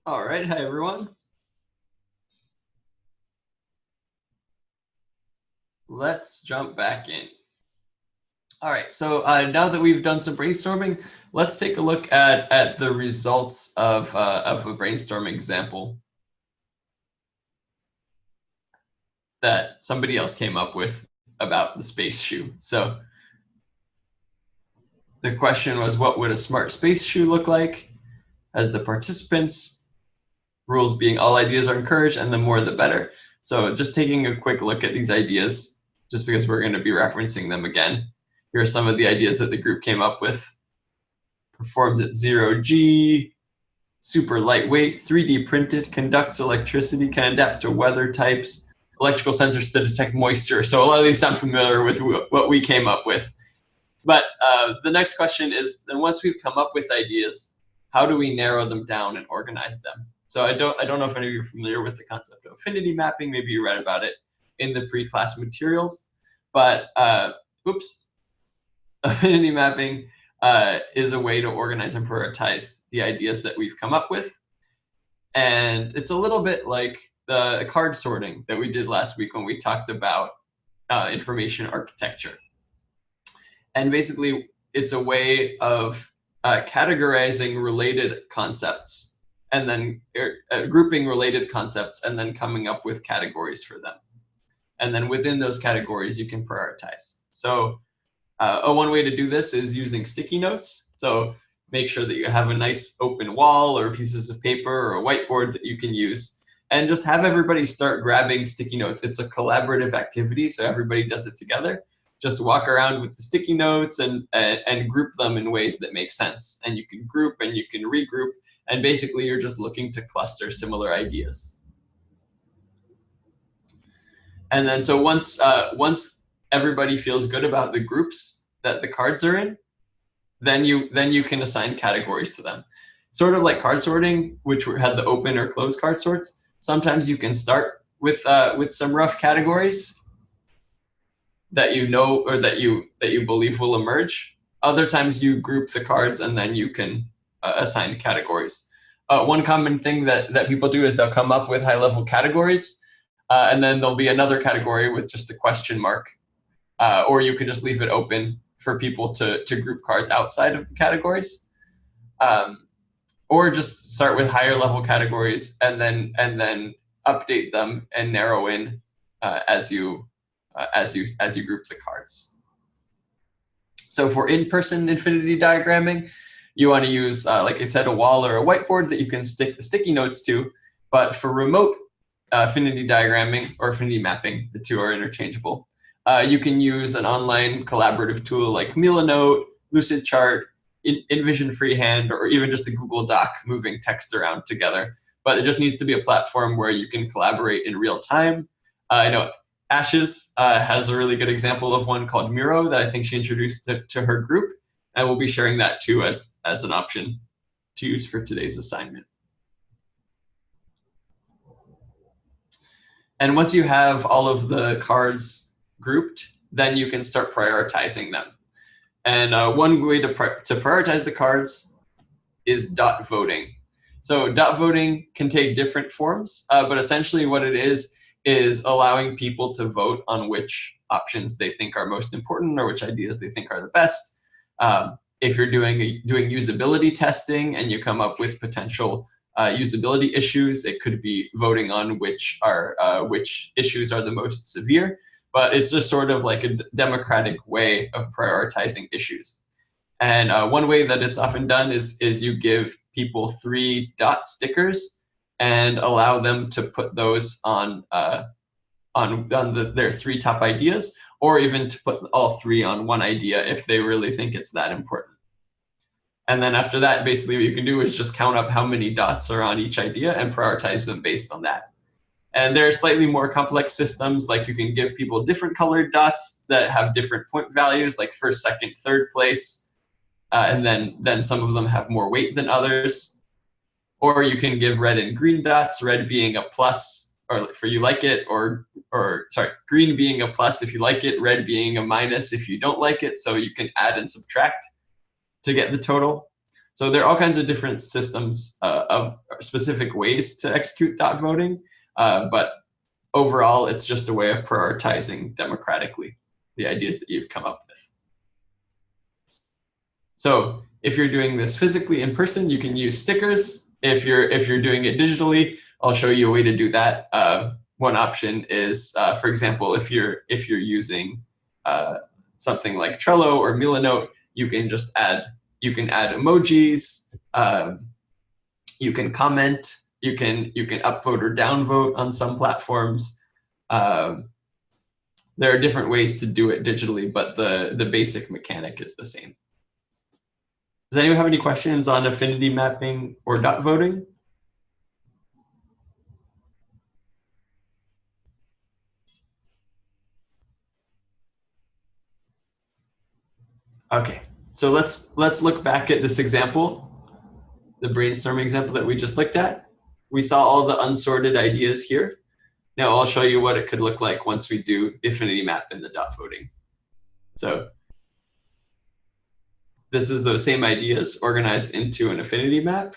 Speaker 1: All right, hi everyone. Let's jump back in. All right, so now that we've done some brainstorming, let's take a look at the results of a brainstorming example that somebody else came up with about the space shoe. So the question was, what would a smart space shoe look like? As the participants, rules being all ideas are encouraged and the more the better. So just taking a quick look at these ideas, just because we're going to be referencing them again. Here are some of the ideas that the group came up with. Performs at 0G, super lightweight, 3D printed, conducts electricity, can adapt to weather types, electrical sensors to detect moisture. So a lot of these sound familiar with what we came up with. But the next question is, then once we've come up with ideas, how do we narrow them down and organize them? So I don't know if any of you are familiar with the concept of affinity mapping. Maybe you read about it in the pre-class materials. But affinity mapping is a way to organize and prioritize the ideas that we've come up with. And it's a little bit like the card sorting that we did last week when we talked about information architecture. And basically, it's a way of categorizing related concepts and then grouping related concepts and then coming up with categories for them. And then within those categories, you can prioritize. So one way to do this is using sticky notes. So make sure that you have a nice open wall or pieces of paper or a whiteboard that you can use. And just have everybody start grabbing sticky notes. It's a collaborative activity, so everybody does it together. Just walk around with the sticky notes and group them in ways that make sense. And you can group and you can regroup. And basically, you're just looking to cluster similar ideas. And then so once everybody feels good about the groups that the cards are in, then you can assign categories to them. Sort of like card sorting, which had the open or closed card sorts. Sometimes you can start with some rough categories that you know or that you believe will emerge. Other times you group the cards and then you can assign categories. One common thing that people do is they'll come up with high-level categories, and then there'll be another category with just a question mark, or you can just leave it open for people to group cards outside of the categories, or just start with higher-level categories and then update them and narrow in as you group the cards. So for in-person infinity diagramming, you want to use, like I said, a wall or a whiteboard that you can stick sticky notes to. But for remote affinity diagramming or affinity mapping, the two are interchangeable. You can use an online collaborative tool like Milanote, Lucidchart, InVision Freehand, or even just a Google Doc moving text around together. But it just needs to be a platform where you can collaborate in real time. I know Ashes has a really good example of one called Miro that I think she introduced to her group, and we'll be sharing that too as an option to use for today's assignment. And once you have all of the cards grouped, then you can start prioritizing them. And one way to prioritize the cards is dot voting. So dot voting can take different forms, but essentially what it is allowing people to vote on which options they think are most important or which ideas they think are the best. If you're doing usability testing and you come up with potential usability issues, it could be voting on which issues are the most severe. But it's just sort of like a democratic way of prioritizing issues. And one way that it's often done is you give people 3 dot stickers and allow them to put those on their 3 top ideas, or even to put all 3 on one idea if they really think it's that important. And then after that, basically what you can do is just count up how many dots are on each idea and prioritize them based on that. And there are slightly more complex systems, like you can give people different colored dots that have different point values, like first, second, third place. And then some of them have more weight than others. Or you can give red and green dots, red being a plus or for you like it, or sorry, green being a plus if you like it, red being a minus if you don't like it. So you can add and subtract to get the total. So there are all kinds of different systems of specific ways to execute dot voting. But overall, it's just a way of prioritizing democratically the ideas that you've come up with. So if you're doing this physically in person, you can use stickers. If you're doing it digitally, I'll show you a way to do that. One option is, for example, if you're using something like Trello or Milanote, you can add emojis. You can comment. You can upvote or downvote on some platforms. There are different ways to do it digitally, but the basic mechanic is the same. Does anyone have any questions on affinity mapping or dot voting? Okay, so let's look back at this example, the brainstorming example that we just looked at. We saw all the unsorted ideas here. Now I'll show you what it could look like once we do affinity map and the dot voting. So this is those same ideas organized into an affinity map.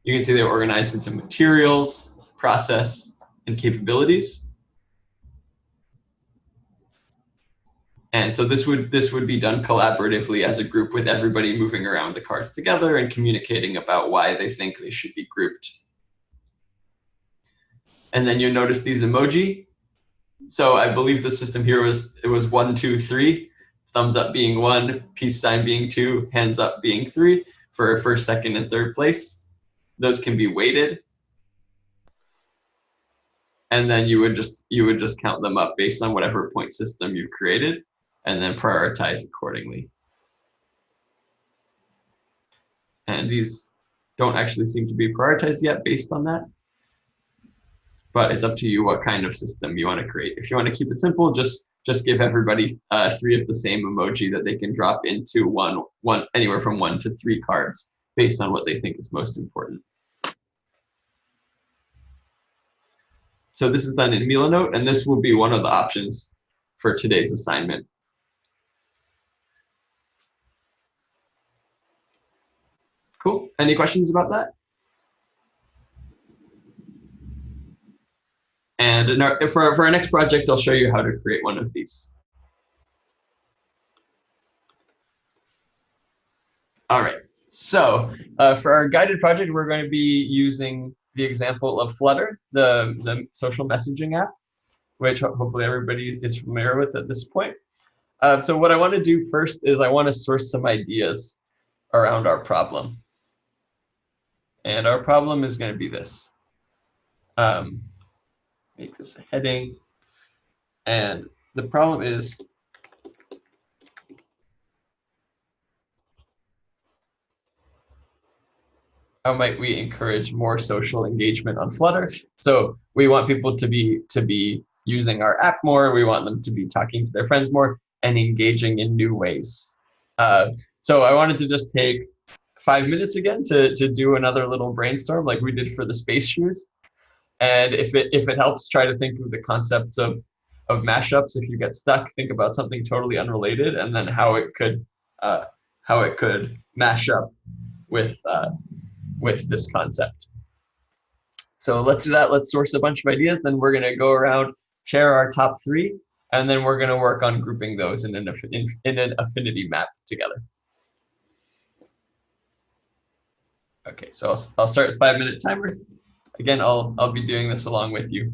Speaker 1: You can see they're organized into materials, process, and capabilities. And so this would be done collaboratively as a group with everybody moving around the cards together and communicating about why they think they should be grouped. And then you'll notice these emoji. So I believe the system here was 1, 2, 3, thumbs up being 1, peace sign being 2, hands up being 3 for first, second, and third place. Those can be weighted. And then you would just count them up based on whatever point system you've created, and then prioritize accordingly. And these don't actually seem to be prioritized yet based on that. But it's up to you what kind of system you want to create. If you want to keep it simple, just give everybody 3 of the same emoji that they can drop into one anywhere from 1 to 3 cards based on what they think is most important. So this is done in Milanote, and this will be one of the options for today's assignment. Cool. Any questions about that? And for our next project, I'll show you how to create one of these. All right. So for our guided project, we're going to be using the example of Flutter, the social messaging app, which hopefully everybody is familiar with at this point. So what I want to do first is I want to source some ideas around our problem. And our problem is going to be this. Make this a heading. And the problem is how might we encourage more social engagement on Flutter? So we want people to be using our app more. We want them to be talking to their friends more and engaging in new ways. So I wanted to just take 5 minutes again to do another little brainstorm like we did for the space shoes. And if it helps, try to think of the concepts of mashups. If you get stuck, think about something totally unrelated and then how it could mash up with this concept. So let's do that. Let's source a bunch of ideas. Then we're going to go around, share our top 3, and then we're going to work on grouping those in an affinity map together. Okay, so I'll start the 5-minute timer. Again, I'll be doing this along with you.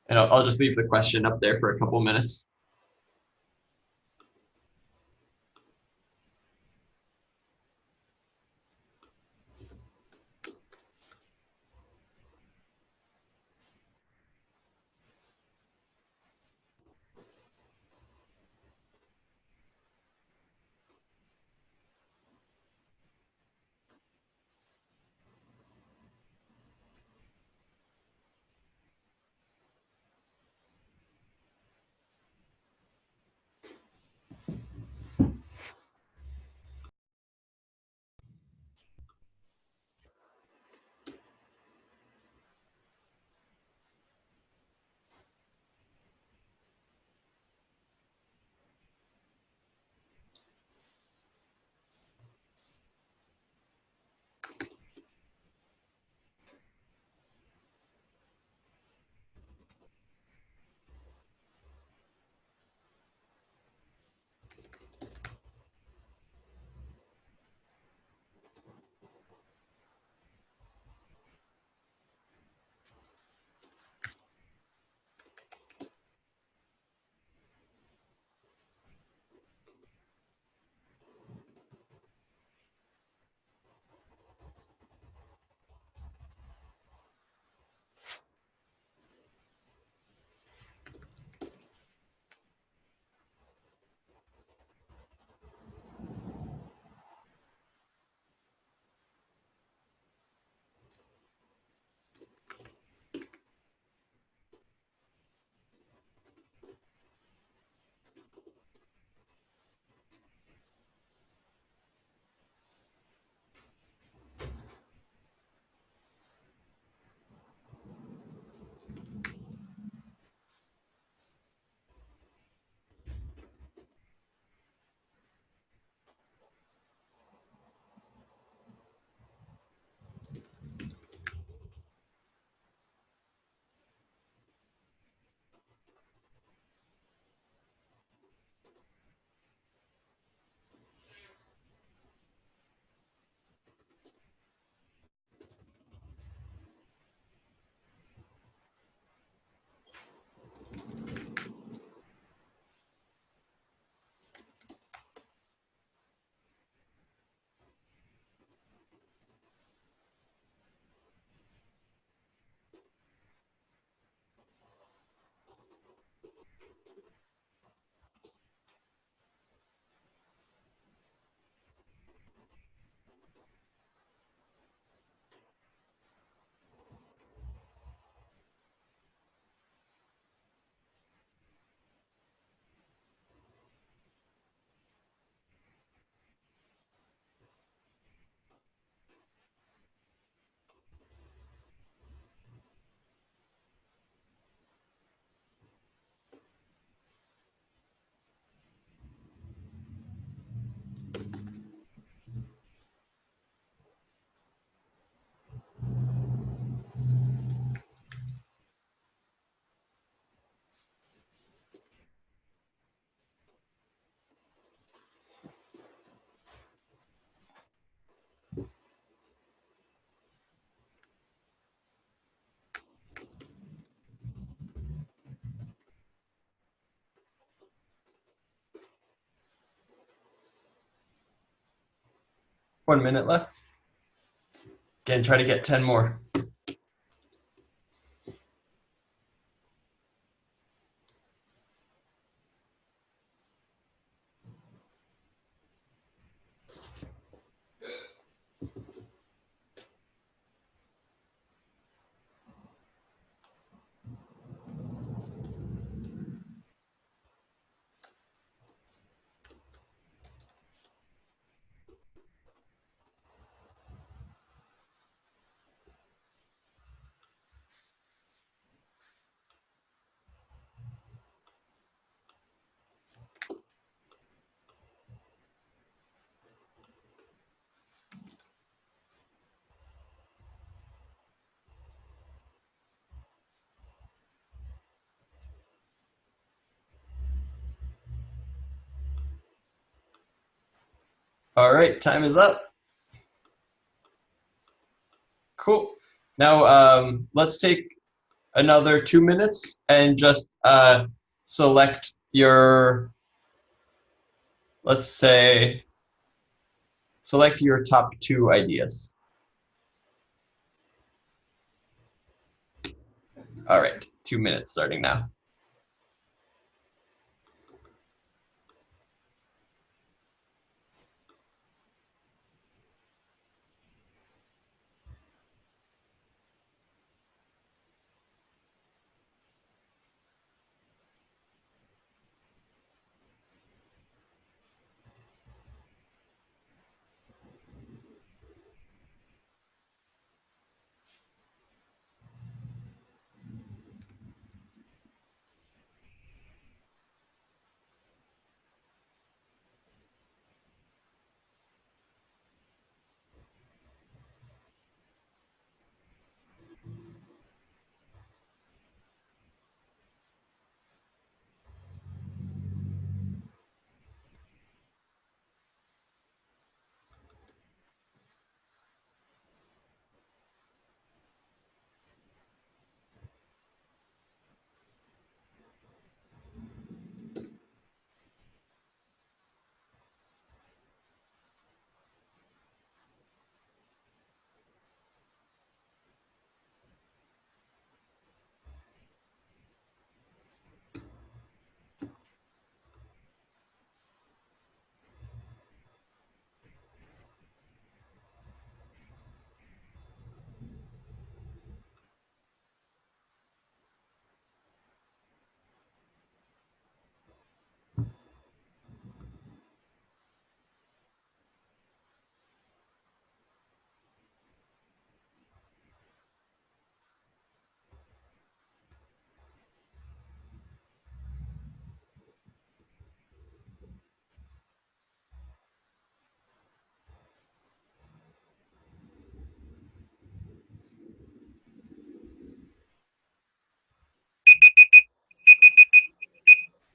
Speaker 1: And I'll just leave the question up there for a couple minutes. 1 minute left. Again, try to get 10 more. All right, time is up. Cool. Now let's take another 2 minutes and just select your, let's say, select your top 2 ideas. All right, 2 minutes starting now.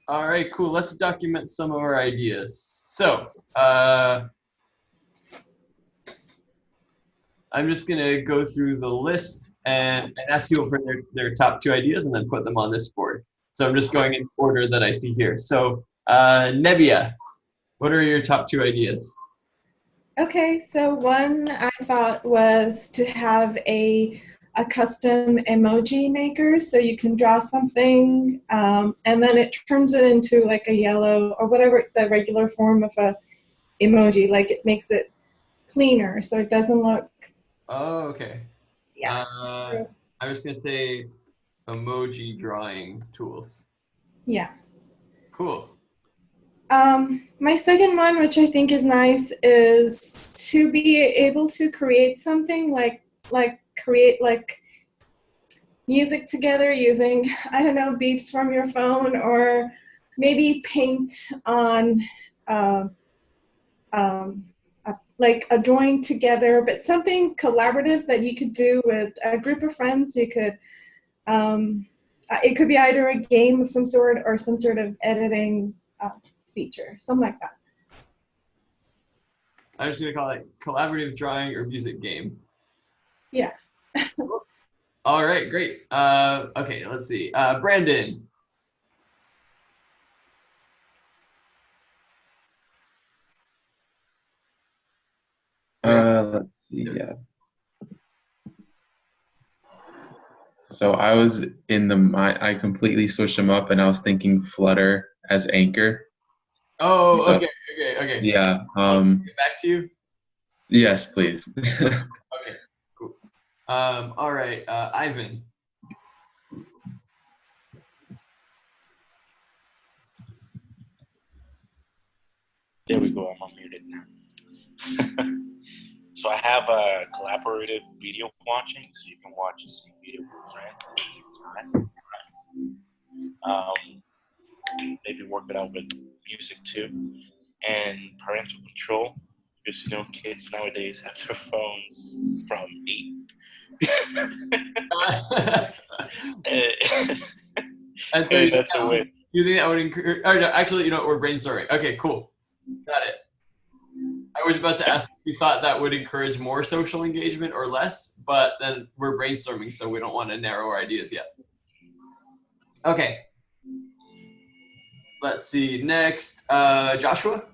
Speaker 1: All right, cool. Let's document some of our ideas. So, I'm just going to go through the list and ask people for their top 2 ideas and then put them on this board. So I'm just going in order that I see here. So, Nebbia, what are your top 2 ideas?
Speaker 10: Okay, so one I thought was to have a custom emoji maker, so you can draw something and then it turns it into like a yellow or whatever the regular form of a emoji, like it makes it cleaner so it doesn't look.
Speaker 1: Oh, okay.
Speaker 10: Yeah.
Speaker 1: I was going to say emoji drawing tools.
Speaker 10: Yeah.
Speaker 1: Cool.
Speaker 10: My second one, which I think is nice, is to be able to create something like create like music together using, I don't know, beeps from your phone, or maybe paint on like a drawing together, but something collaborative that you could do with a group of friends. You could, it could be either a game of some sort or some sort of editing feature, something like that.
Speaker 1: I'm just going to call it collaborative drawing or music game.
Speaker 10: Yeah.
Speaker 1: All right, great. Okay, let's see. Brandon.
Speaker 7: Let's see. Yeah. So I was I completely switched them up, and I was thinking Flutter as anchor.
Speaker 1: Oh,
Speaker 7: So,
Speaker 1: okay.
Speaker 7: Yeah.
Speaker 1: Get back to you.
Speaker 7: Yes, please.
Speaker 1: Okay, cool. All right, Ivan.
Speaker 3: There we go. I'm unmuted now. So I have a collaborative video watching, so you can watch the same video with friends at the same time. Maybe work it out with music too, and parental control, because you know kids nowadays have their phones from 8.
Speaker 1: And so
Speaker 3: That's a way.
Speaker 1: you think that would encourage? Oh, no, actually, you know, we're brainstorming. Okay, cool. Got it. I was about to ask if you thought that would encourage more social engagement or less, but then we're brainstorming, so we don't want to narrow our ideas yet. Okay. Let's see. Next, Joshua.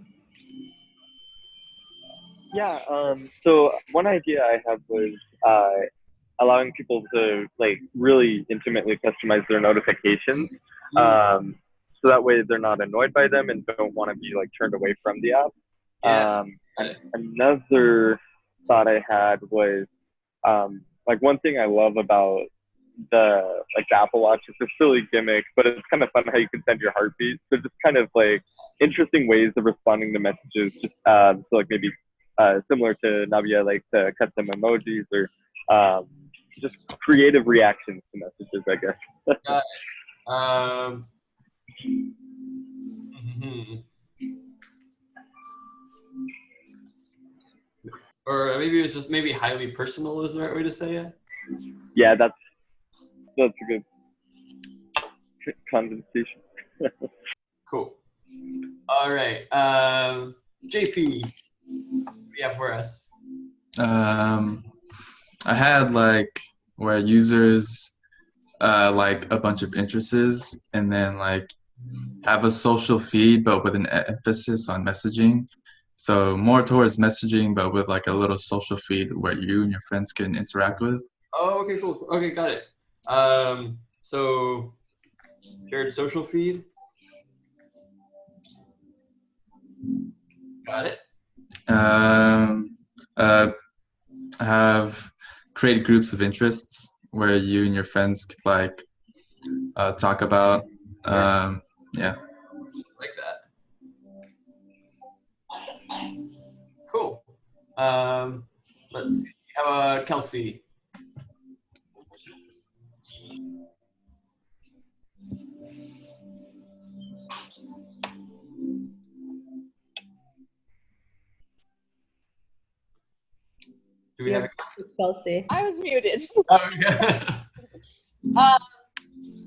Speaker 9: Yeah. So one idea I had was allowing people to like really intimately customize their notifications. So that way they're not annoyed by them and don't want to be like turned away from the app.
Speaker 1: Yeah.
Speaker 9: And another thought I had was like one thing I love about the Apple Watch is a silly gimmick, but it's kind of fun how you can send your heartbeat. So just kind of like interesting ways of responding to messages. Just so like maybe similar to Navia, like to custom emojis or just creative reactions to messages, I guess.
Speaker 1: Or maybe it's just maybe highly personal is the right way to say it.
Speaker 9: Yeah, that's a good condensation.
Speaker 1: Cool. All right, JP, what do you have for us?
Speaker 7: I had like where users like a bunch of interests, and then like have a social feed, but with an emphasis on messaging. So more towards messaging, but with like a little social feed where you and your friends can interact with.
Speaker 1: Oh, okay, cool. Okay, got it. So shared social feed. Got it.
Speaker 7: Have create groups of interests where you and your friends could like talk about. Yeah.
Speaker 1: Like that. Cool. Let's see. How about Kelsey? Do we have
Speaker 4: Kelsey?
Speaker 6: I was muted.
Speaker 1: Oh,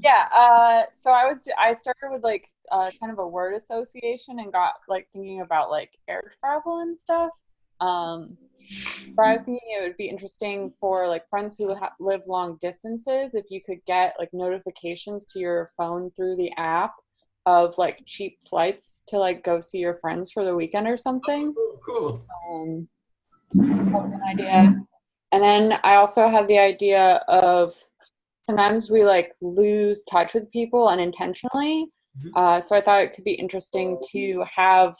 Speaker 1: yeah.
Speaker 6: So I started with like kind of a word association and got like thinking about like air travel and stuff. But I was thinking it would be interesting for like friends who live long distances if you could get like notifications to your phone through the app of like cheap flights to like go see your friends for the weekend or something.
Speaker 1: Oh, cool.
Speaker 6: That was an idea. And then I also had the idea of sometimes we like lose touch with people unintentionally. So I thought it could be interesting to have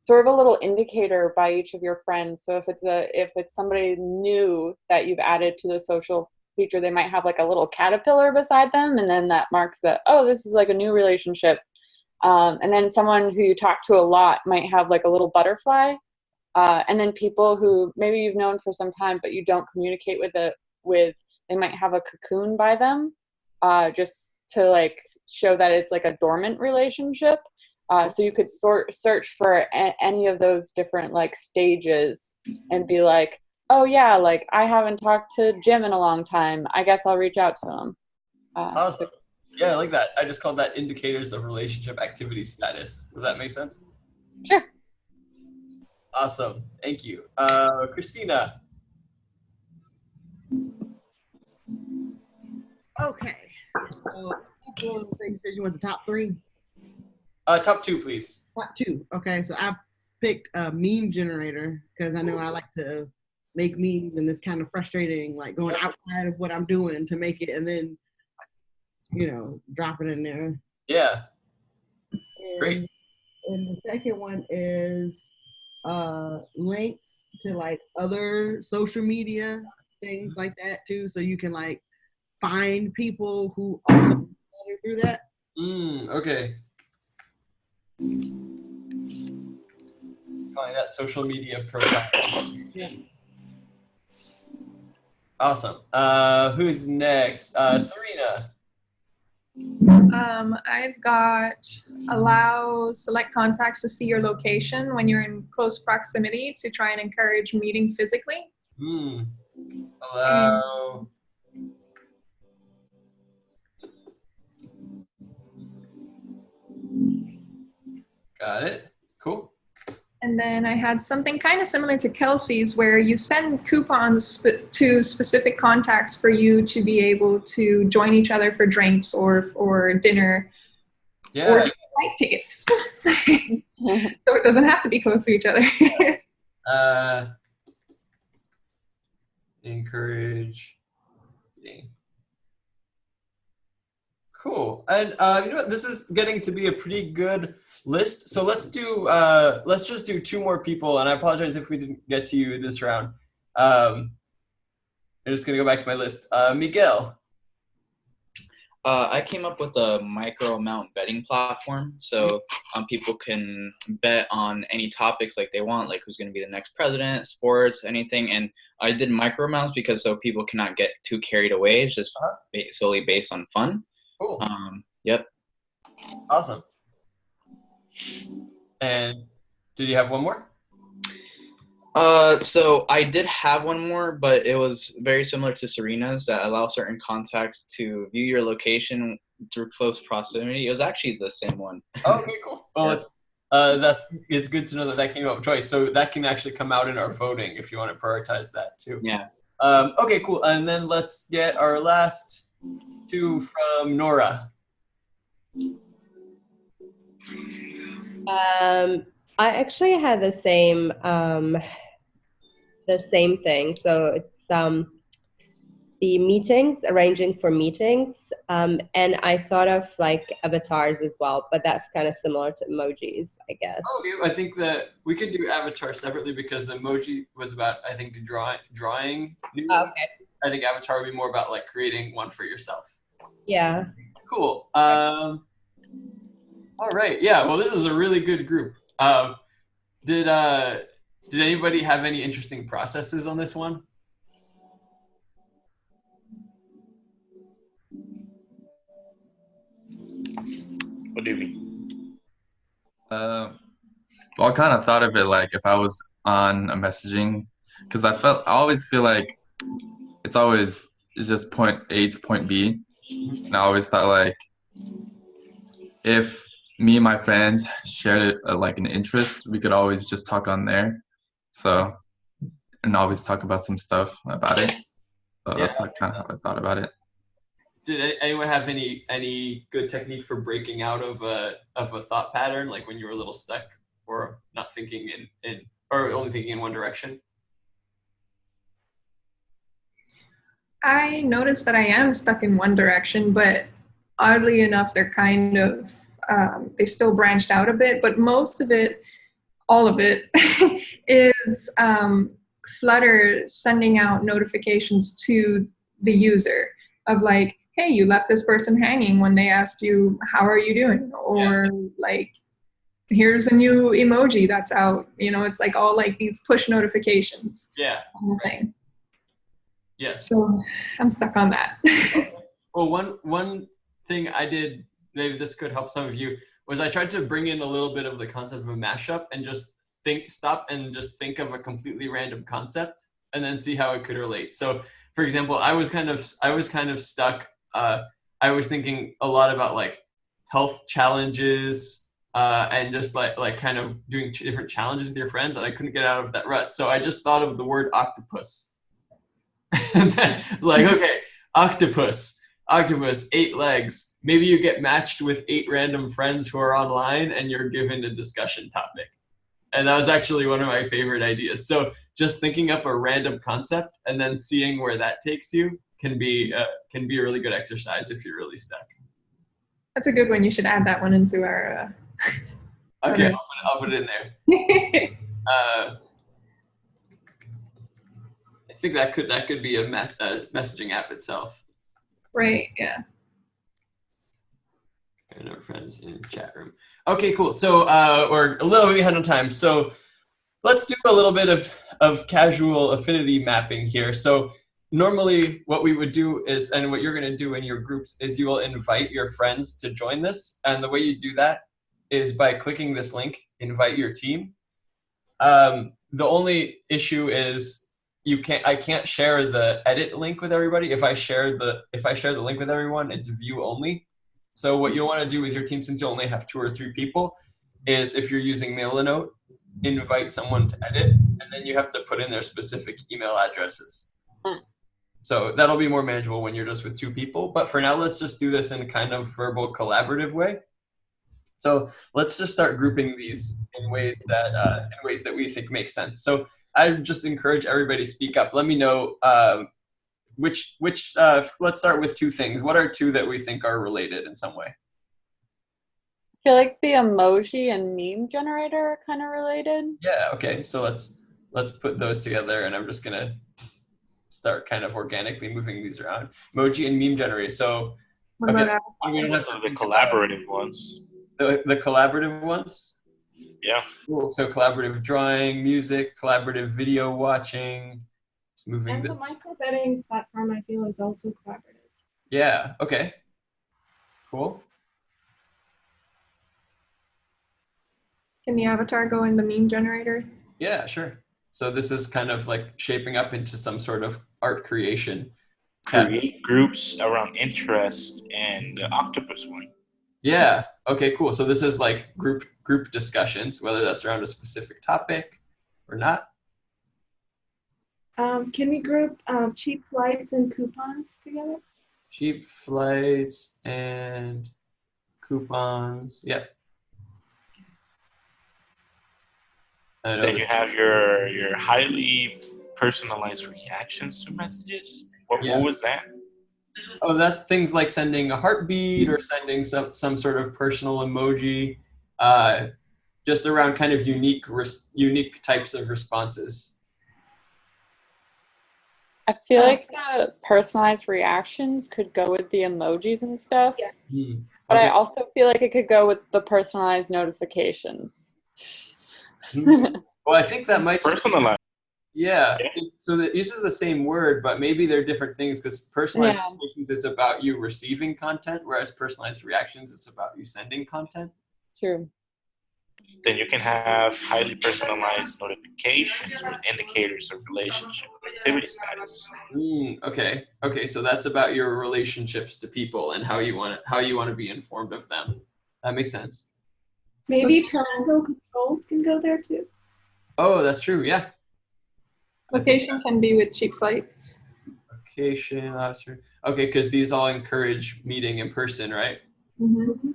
Speaker 6: sort of a little indicator by each of your friends. So if it's somebody new that you've added to the social feature, they might have like a little caterpillar beside them, and then that marks that, oh, this is like a new relationship. And then someone who you talk to a lot might have like a little butterfly. And then people who maybe you've known for some time but you don't communicate with, they might have a cocoon by them, just to like show that it's like a dormant relationship. So you could search for any of those different like stages and be like, oh yeah, like I haven't talked to Jim in a long time. I guess I'll reach out to him.
Speaker 1: Awesome. Yeah, I like that. I just called that indicators of relationship activity status. Does that make sense?
Speaker 6: Sure.
Speaker 1: Awesome. Thank you. Christina.
Speaker 5: Okay. So PlayStation with the top 3.
Speaker 1: Top 2, please.
Speaker 5: Top 2. Okay, so I picked a meme generator because I know I like to make memes, and it's kind of frustrating, like going outside of what I'm doing to make it, and then, drop it in there.
Speaker 1: Yeah. Great.
Speaker 5: And the second one is links to like other social media things like that too, so you can like find people who also better through that.
Speaker 1: Okay. Find that social media profile.
Speaker 5: Yeah.
Speaker 1: Awesome. Who's next? Serena.
Speaker 2: I've got allow select contacts to see your location when you're in close proximity to try and encourage meeting physically.
Speaker 1: Allow. Got it. Cool.
Speaker 2: And then I had something kind of similar to Kelsey's, where you send coupons to specific contacts for you to be able to join each other for drinks or dinner, or flight tickets. So it doesn't have to be close to each other.
Speaker 1: Encourage. Cool. And you know what? This is getting to be a pretty good list. So let's just do 2 more people. And I apologize if we didn't get to you this round. I'm just gonna go back to my list. Miguel.
Speaker 8: I came up with a micro amount betting platform, so people can bet on any topics like they want, like who's going to be the next president, sports, anything. And I did micro amounts because so people cannot get too carried away. It's just solely based on fun.
Speaker 1: Cool.
Speaker 8: Yep.
Speaker 1: Awesome. And did you have one more?
Speaker 8: So I did have one more, but it was very similar to Serena's, that allow certain contacts to view your location through close proximity. It was actually the same one.
Speaker 1: Okay, cool. Well, it's good to know that came up twice. So that can actually come out in our voting if you want to prioritize that too.
Speaker 8: Yeah.
Speaker 1: Okay, cool. And then let's get our last 2 from Nora.
Speaker 11: I actually had the same thing. So it's the meetings, arranging for meetings, and I thought of like avatars as well, but that's kind of similar to emojis, I guess.
Speaker 1: Oh, I think that we could do avatar separately because the emoji was about, I think, drawing.
Speaker 11: Okay.
Speaker 1: I think avatar would be more about like creating one for yourself.
Speaker 11: Yeah.
Speaker 1: Cool. All right. Yeah. Well, this is a really good group. Did anybody have any interesting processes on this one?
Speaker 3: What do you mean?
Speaker 7: Well, I kind of thought of it like if I was on a messaging, because I always feel like it's just point A to point B, and I always thought like if me and my friends shared it like an interest, we could always just talk on there, and always talk about some stuff about it. So that's like kind of how I thought about it.
Speaker 1: Did anyone have any good technique for breaking out of a thought pattern, like when you were a little stuck or not thinking or only thinking in one direction?
Speaker 2: I noticed that I am stuck in one direction, but oddly enough, they're kind of, they still branched out a bit, but most of it, all of it, is Flutter sending out notifications to the user of like, hey, you left this person hanging when they asked you, how are you doing? Or like, here's a new emoji that's out. It's like all like these push notifications.
Speaker 1: Yeah.
Speaker 2: Thing.
Speaker 1: Yes.
Speaker 2: So I'm stuck on that.
Speaker 1: Well, one thing I did, maybe this could help some of you, was I tried to bring in a little bit of the concept of a mashup and just stop and just think of a completely random concept and then see how it could relate. So, for example, I was kind of stuck. I was thinking a lot about like health challenges and just like kind of doing different challenges with your friends, and I couldn't get out of that rut. So I just thought of the word octopus. And then, like, okay, octopus, 8 legs. Maybe you get matched with 8 random friends who are online and you're given a discussion topic. And that was actually one of my favorite ideas. So just thinking up a random concept and then seeing where that takes you can be a really good exercise if you're really stuck.
Speaker 2: That's a good one. You should add that one into our.
Speaker 1: Okay, I'll put it in there. I think that could be a messaging app itself.
Speaker 2: Right. Yeah.
Speaker 1: And our friends in chat room. Okay, cool. So we're a little bit behind on time. So let's do a little bit of casual affinity mapping here. So normally what we would do is, and what you're going to do in your groups is you will invite your friends to join this. And the way you do that is by clicking this link, invite your team. The only issue is I can't share the edit link with everybody. If I share the link with everyone, it's view only. So what you'll want to do with your team, since you only have 2 or 3 people, is if you're using Mail-a-Note, invite someone to edit, and then you have to put in their specific email addresses. So that'll be more manageable when you're just with 2 people. But for now, let's just do this in a kind of verbal collaborative way. So let's just start grouping these in ways that we think make sense. So I just encourage everybody to speak up. Let me know which let's start with 2 things. What are 2 that we think are related in some way?
Speaker 6: I feel like the emoji and meme generator are kind of related.
Speaker 1: Yeah, okay. So let's put those together, and I'm just gonna start kind of organically moving these around. Emoji and meme generator. So okay, we don't have
Speaker 3: the collaborative ones.
Speaker 1: The collaborative ones?
Speaker 3: Yeah.
Speaker 1: Cool. So collaborative drawing, music, collaborative video watching. Just moving
Speaker 10: And
Speaker 1: this.
Speaker 10: the micro-betting platform, I feel, is also collaborative.
Speaker 1: Yeah, okay. Cool.
Speaker 2: Can the avatar go in the meme generator?
Speaker 1: Yeah, sure. So this is kind of like shaping up into some sort of art creation.
Speaker 3: Create groups around interest and the octopus one.
Speaker 1: Yeah. Okay, cool. So this is like group discussions, whether that's around a specific topic or not.
Speaker 10: Can we group cheap flights and coupons together?
Speaker 1: Cheap flights and coupons. Yep.
Speaker 3: Then you have your highly personalized reactions to messages. What was that?
Speaker 1: Oh, that's things like sending a heartbeat or sending some sort of personal emoji, just around kind of unique types of responses.
Speaker 6: I feel like the personalized reactions could go with the emojis and stuff.
Speaker 2: Yeah.
Speaker 6: But I also feel like it could go with the personalized notifications.
Speaker 1: Well, I think that might
Speaker 3: personalize.
Speaker 1: Yeah. So it uses the same word, but maybe they're different things, because personalized notifications is about you receiving content, whereas personalized reactions is about you sending content.
Speaker 6: True.
Speaker 3: Then you can have highly personalized notifications with indicators of relationship activity status.
Speaker 1: Okay. Okay. So that's about your relationships to people and how you want to be informed of them. That makes sense.
Speaker 10: Maybe parental controls can go there too.
Speaker 1: Oh, that's true. Yeah.
Speaker 2: Location can be with cheap flights.
Speaker 1: Location, that's true. Okay, because these all encourage meeting in person, right?
Speaker 2: Mm-hmm.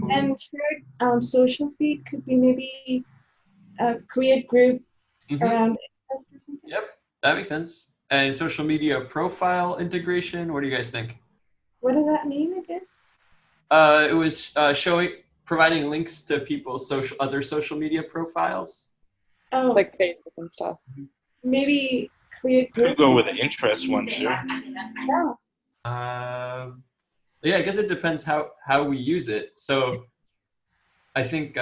Speaker 1: Cool.
Speaker 10: And shared social feed could be maybe create groups around interest or something.
Speaker 1: Yep, that makes sense. And social media profile integration, what do you guys think?
Speaker 10: What does that mean again?
Speaker 1: It was providing links to people's other social media profiles.
Speaker 10: Oh,
Speaker 6: like Facebook and stuff.
Speaker 10: Maybe create groups.
Speaker 3: You could go with the interest one too.
Speaker 10: Yeah.
Speaker 1: Yeah, I guess it depends how we use it. So I think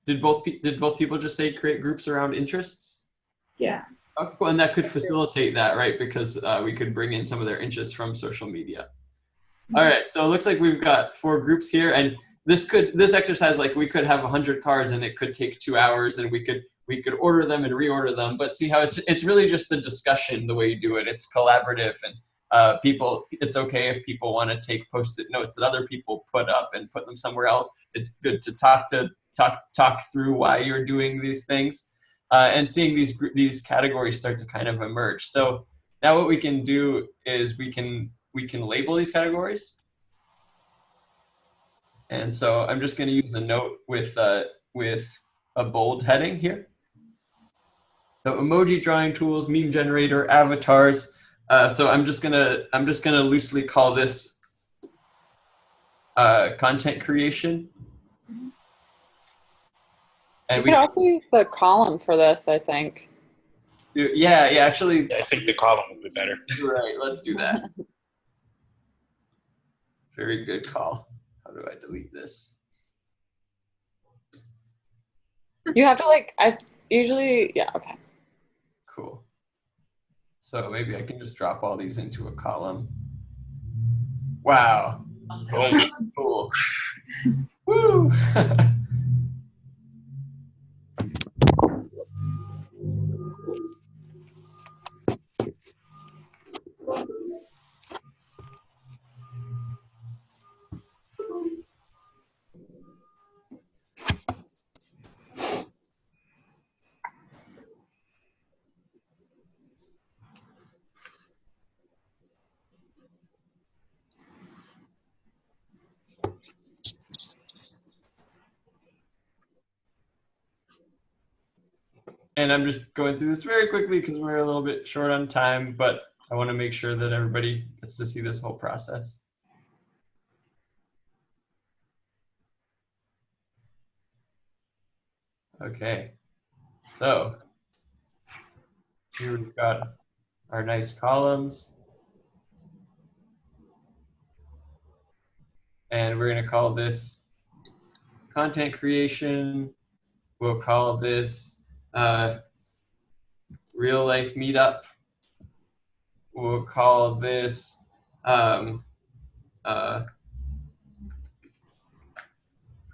Speaker 1: did both people just say create groups around interests?
Speaker 10: Yeah.
Speaker 1: Okay, cool. And that could facilitate that, right? Because we could bring in some of their interests from social media. All right, so it looks like we've got 4 groups here, and this exercise, like, we could have 100 cards and it could take 2 hours, and we could order them and reorder them. But see how it's really just the discussion, the way you do it. It's collaborative, and it's okay if people want to take post-it notes that other people put up and put them somewhere else. It's good to talk through why you're doing these things, and seeing these categories start to kind of emerge. So now what we can do is we can label these categories. And so I'm just going to use a note with a bold heading here. So emoji drawing tools, meme generator, avatars. So I'm just gonna loosely call this content creation. And
Speaker 6: you could also use the column for this, I think.
Speaker 1: Yeah, actually.
Speaker 3: I think the column would be better.
Speaker 1: Right, let's do that. Very good call. How do I delete this?
Speaker 6: You have to I usually, yeah, okay.
Speaker 1: Cool. So maybe I can just drop all these into a column. Wow. Cool. Woo! And I'm just going through this very quickly because we're a little bit short on time, but I want to make sure that everybody gets to see this whole process. Okay, so here we've got our nice columns. And we're going to call this content creation. We'll call this real life meetup. We'll call this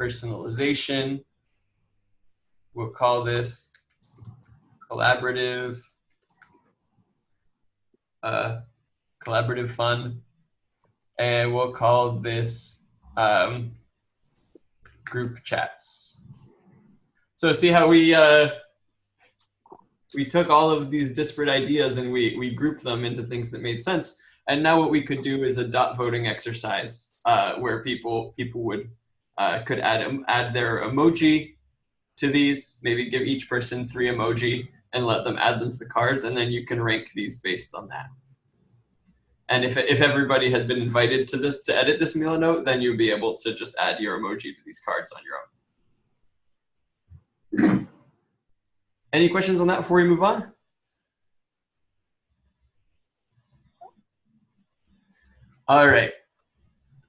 Speaker 1: personalization. We'll call this collaborative fun. And we'll call this group chats. So see how we took all of these disparate ideas and we grouped them into things that made sense. And now what we could do is a dot voting exercise where people would could add their emoji to these, maybe give each person 3 emoji and let them add them to the cards, and then you can rank these based on that. And if everybody has been invited to edit this Mila note, then you'll be able to just add your emoji to these cards on your own. Any questions on that before we move on? All right.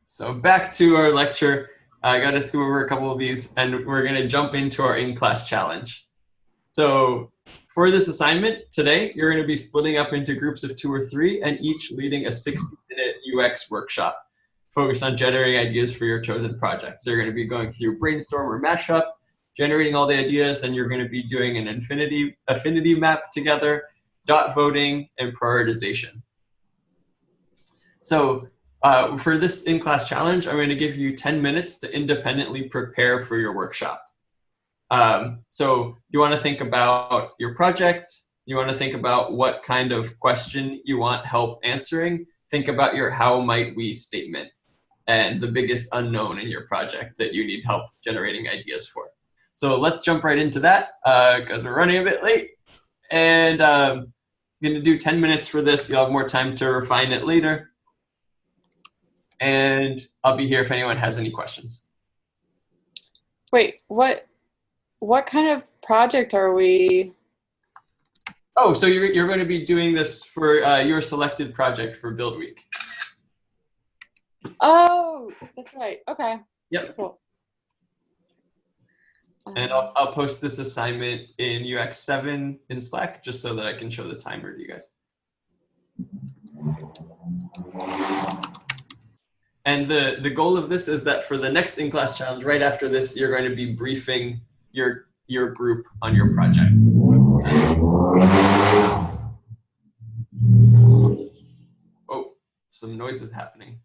Speaker 1: So back to our lecture. I got to scoop over a couple of these, and we're going to jump into our in-class challenge. So for this assignment today, you're going to be splitting up into groups of 2 or 3, and each leading a 60-minute UX workshop focused on generating ideas for your chosen project. So you're going to be going through Brainstorm or Mashup, generating all the ideas, then you're going to be doing an affinity map together, dot voting, and prioritization. So for this in-class challenge, I'm going to give you 10 minutes to independently prepare for your workshop. So you want to think about your project. You want to think about what kind of question you want help answering. Think about your how might we statement and the biggest unknown in your project that you need help generating ideas for. So let's jump right into that because we're running a bit late. And I'm going to do 10 minutes for this. You'll have more time to refine it later. And I'll be here if anyone has any questions.
Speaker 6: Wait, what kind of project are we?
Speaker 1: Oh, so you're going to be doing this for your selected project for Build Week.
Speaker 6: Oh, that's right. Okay.
Speaker 1: Yep.
Speaker 6: Cool.
Speaker 1: And I'll post this assignment in UX7 in Slack just so that I can show the timer to you guys. And the goal of this is that for the next in-class challenge, right after this, you're going to be briefing your group on your project. Oh, some noise is happening.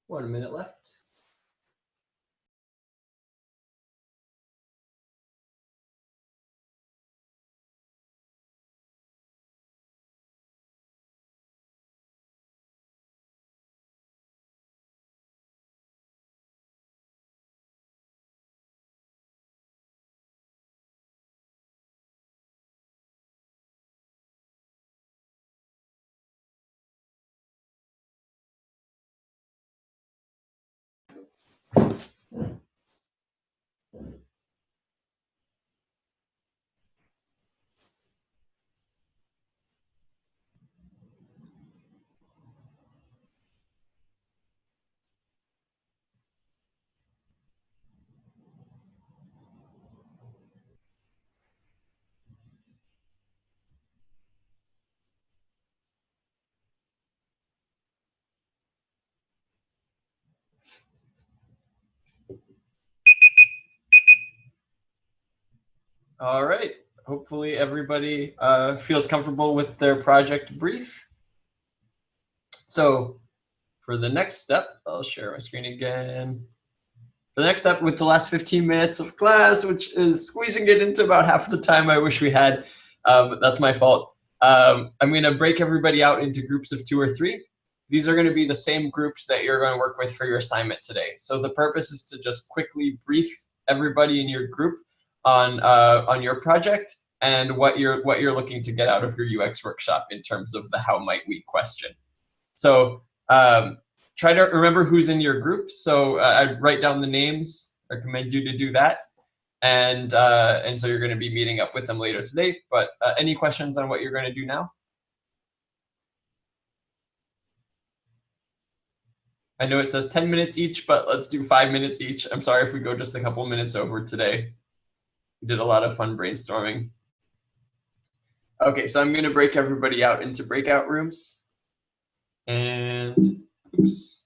Speaker 1: 1 minute left. All right. Hopefully everybody feels comfortable with their project brief. So for the next step, I'll share my screen again. The next step with the last 15 minutes of class, which is squeezing it into about half the time I wish we had. That's my fault. I'm going to break everybody out into groups of 2 or 3. These are going to be the same groups that you're going to work with for your assignment today. So the purpose is to just quickly brief everybody in your group on your project and what you're looking to get out of your UX workshop in terms of the how might we question. So try to remember who's in your group. So I write down the names. I recommend you to do that. And so you're going to be meeting up with them later today. But any questions on what you're going to do now? I know it says 10 minutes each, but let's do 5 minutes each. I'm sorry if we go just a couple minutes over today. We did a lot of fun brainstorming. Okay, so I'm going to break everybody out into breakout rooms. And oops.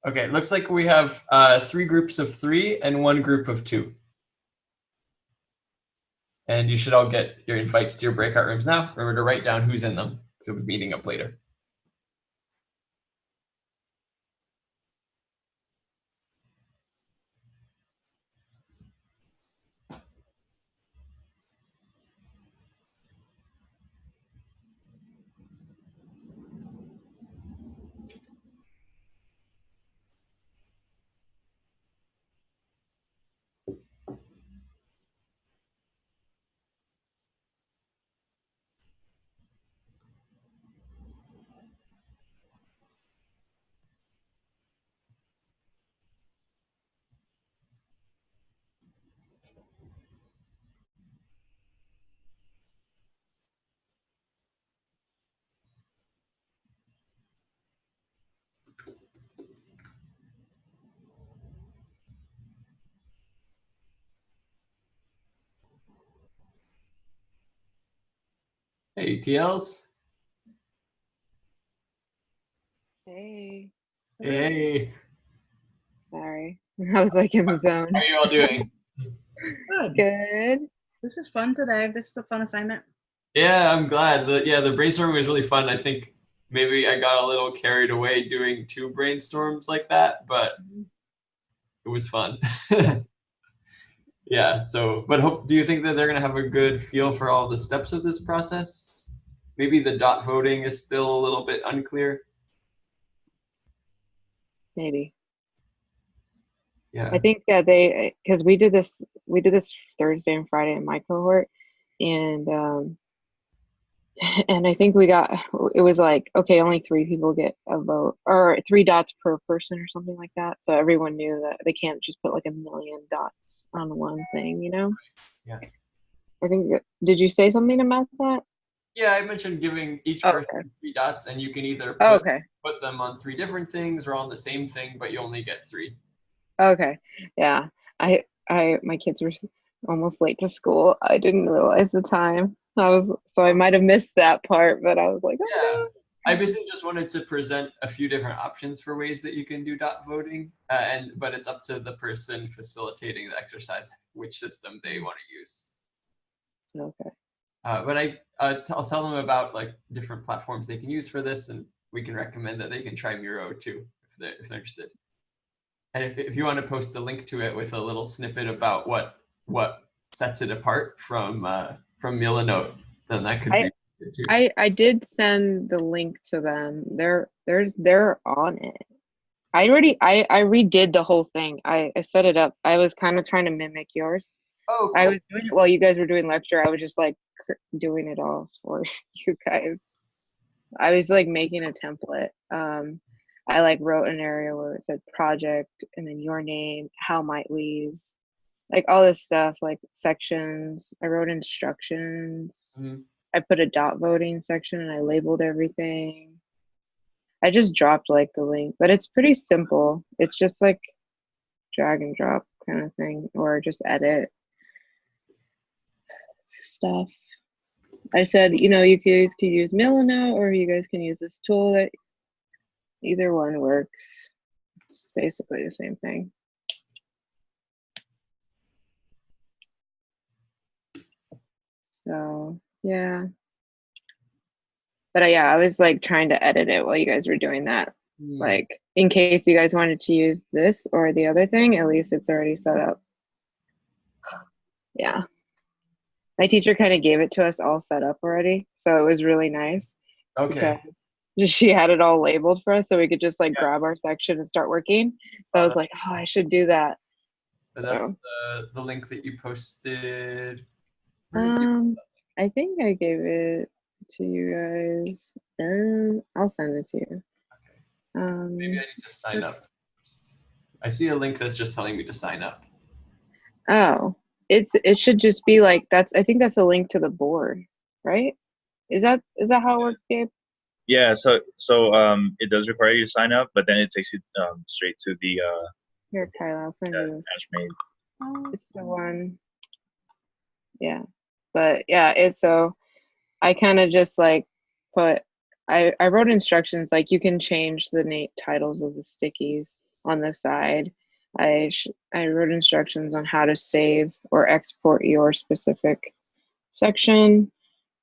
Speaker 1: Okay, looks like we have 3 groups of 3 and 1 group of 2. And you should all get your invites to your breakout rooms now. Remember to write down who's in them, because we'll be meeting up later. Hey, TLs.
Speaker 12: Hey.
Speaker 1: Hey.
Speaker 12: Sorry. I was like in the zone.
Speaker 1: How are you all doing?
Speaker 13: Good.
Speaker 12: Good.
Speaker 13: This is fun today. This is a fun assignment.
Speaker 1: Yeah, I'm glad. The brainstorming was really fun. I think maybe I got a little carried away doing 2 brainstorms like that, but it was fun. Yeah, so, but do you think that they're going to have a good feel for all the steps of this process? Maybe the dot voting is still a little bit unclear.
Speaker 12: Maybe.
Speaker 1: Yeah.
Speaker 12: I think that because we did this Thursday and Friday in my cohort, and And I think it was like, okay, only 3 people get a vote, or 3 dots per person or something like that. So everyone knew that they can't just put like a million dots on one thing, you know?
Speaker 1: Yeah.
Speaker 12: I think, did you say something about that?
Speaker 1: Yeah, I mentioned giving each person 3 dots, and you can either put them on 3 different things or on the same thing, but you only get 3.
Speaker 12: Okay. Yeah. My kids were almost late to school. I didn't realize the time. I might have missed that part, but I was like, oh,
Speaker 1: Yeah.
Speaker 12: no.
Speaker 1: I basically just wanted to present a few different options for ways that you can do dot voting, but it's up to the person facilitating the exercise which system they want to use.
Speaker 12: Okay.
Speaker 1: But I'll tell them about like different platforms they can use for this, and we can recommend that they can try Miro too if they're interested. And if you want to post a link to it with a little snippet about what sets it apart from Milanote, then that could be good too.
Speaker 12: I did send the link to them. They're on it. I redid the whole thing. I set it up. I was kind of trying to mimic yours.
Speaker 1: Oh, cool.
Speaker 12: I was doing it while you guys were doing lecture. I was just like doing it all for you guys. I was like making a template. I like wrote an area where it said project and then your name, how might we's, like all this stuff, like sections. I wrote instructions.
Speaker 1: Mm-hmm.
Speaker 12: I put a dot voting section and I labeled everything. I just dropped like the link, but it's pretty simple. It's just like drag and drop kind of thing, or just edit stuff. I said, you guys could use Milano, or you guys can use this tool. That either one works. It's basically the same thing. So yeah. But yeah, I was like trying to edit it while you guys were doing that. Like in case you guys wanted to use this or the other thing, at least it's already set up. Yeah. My teacher kind of gave it to us all set up already, so it was really nice.
Speaker 1: Okay.
Speaker 12: She had it all labeled for us, so we could just like grab our section and start working. So I was like, oh, I should do that.
Speaker 1: But that's the link that you posted.
Speaker 12: I think I gave it to you guys. I'll send it to you.
Speaker 1: Okay. Maybe I need to sign up. I see a link that's just telling me to sign up.
Speaker 12: Oh, it should just be like that's. I think that's a link to the board, right? Is that how it works, Gabe?
Speaker 14: Yeah. So it does require you to sign up, but then it takes you straight to the.
Speaker 12: Here, Kyla, I'll send you this. It's the one. Yeah, but yeah, it's so. I kind of just like put. I wrote instructions like you can change the titles of the stickies on the side. I wrote instructions on how to save or export your specific section,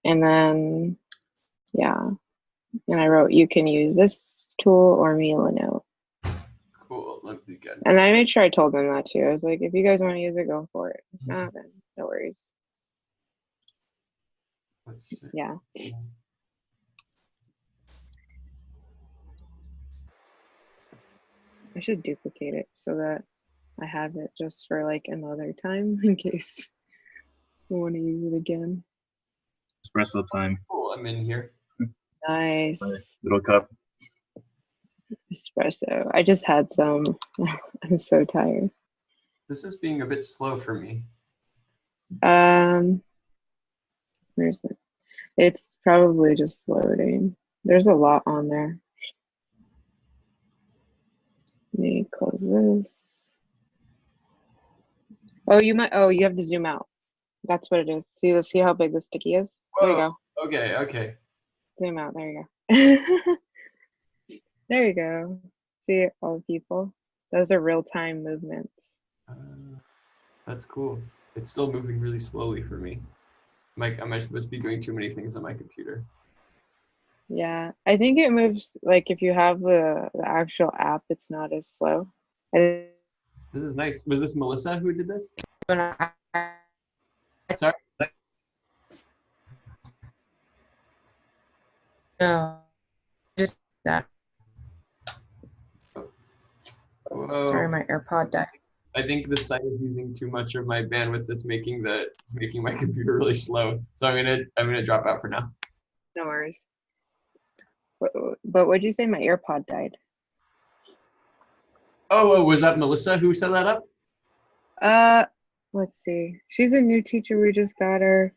Speaker 12: and then yeah, and I wrote you can use this tool or Milano.
Speaker 1: Cool, that'd be good.
Speaker 12: And I made sure I told them that too. I was like, if you guys want to use it, go for it. If not, then no worries.
Speaker 1: Let's see.
Speaker 12: Yeah. I should duplicate it so that I have it just for like another time in case I want to use it again.
Speaker 14: Espresso time.
Speaker 1: Cool, I'm in here.
Speaker 12: Nice.
Speaker 14: Little cup.
Speaker 12: Espresso. I just had some. I'm so tired.
Speaker 1: This is being a bit slow for me.
Speaker 12: Where's it? It's probably just loading. There's a lot on there. Let me close this. Oh, you have to zoom out. That's what it is. See how big the sticky is?
Speaker 1: Whoa.
Speaker 12: There you go.
Speaker 1: Okay.
Speaker 12: Zoom out. There you go. There you go. See all the people. Those are real-time movements.
Speaker 1: That's cool. It's still moving really slowly for me. I might supposed to be doing too many things on my computer.
Speaker 12: Yeah, I think it moves like if you have the actual app, it's not as slow.
Speaker 1: This is nice. Was this Melissa who did this? Sorry?
Speaker 4: No, just that.
Speaker 1: Whoa.
Speaker 4: Sorry, my AirPod died.
Speaker 1: I think the site is using too much of my bandwidth. It's making my computer really slow. So I'm gonna drop out for now.
Speaker 12: No worries. But what'd you say? My AirPod died.
Speaker 1: Oh, was that Melissa who set that up?
Speaker 12: Let's see. She's a new teacher. We just got her.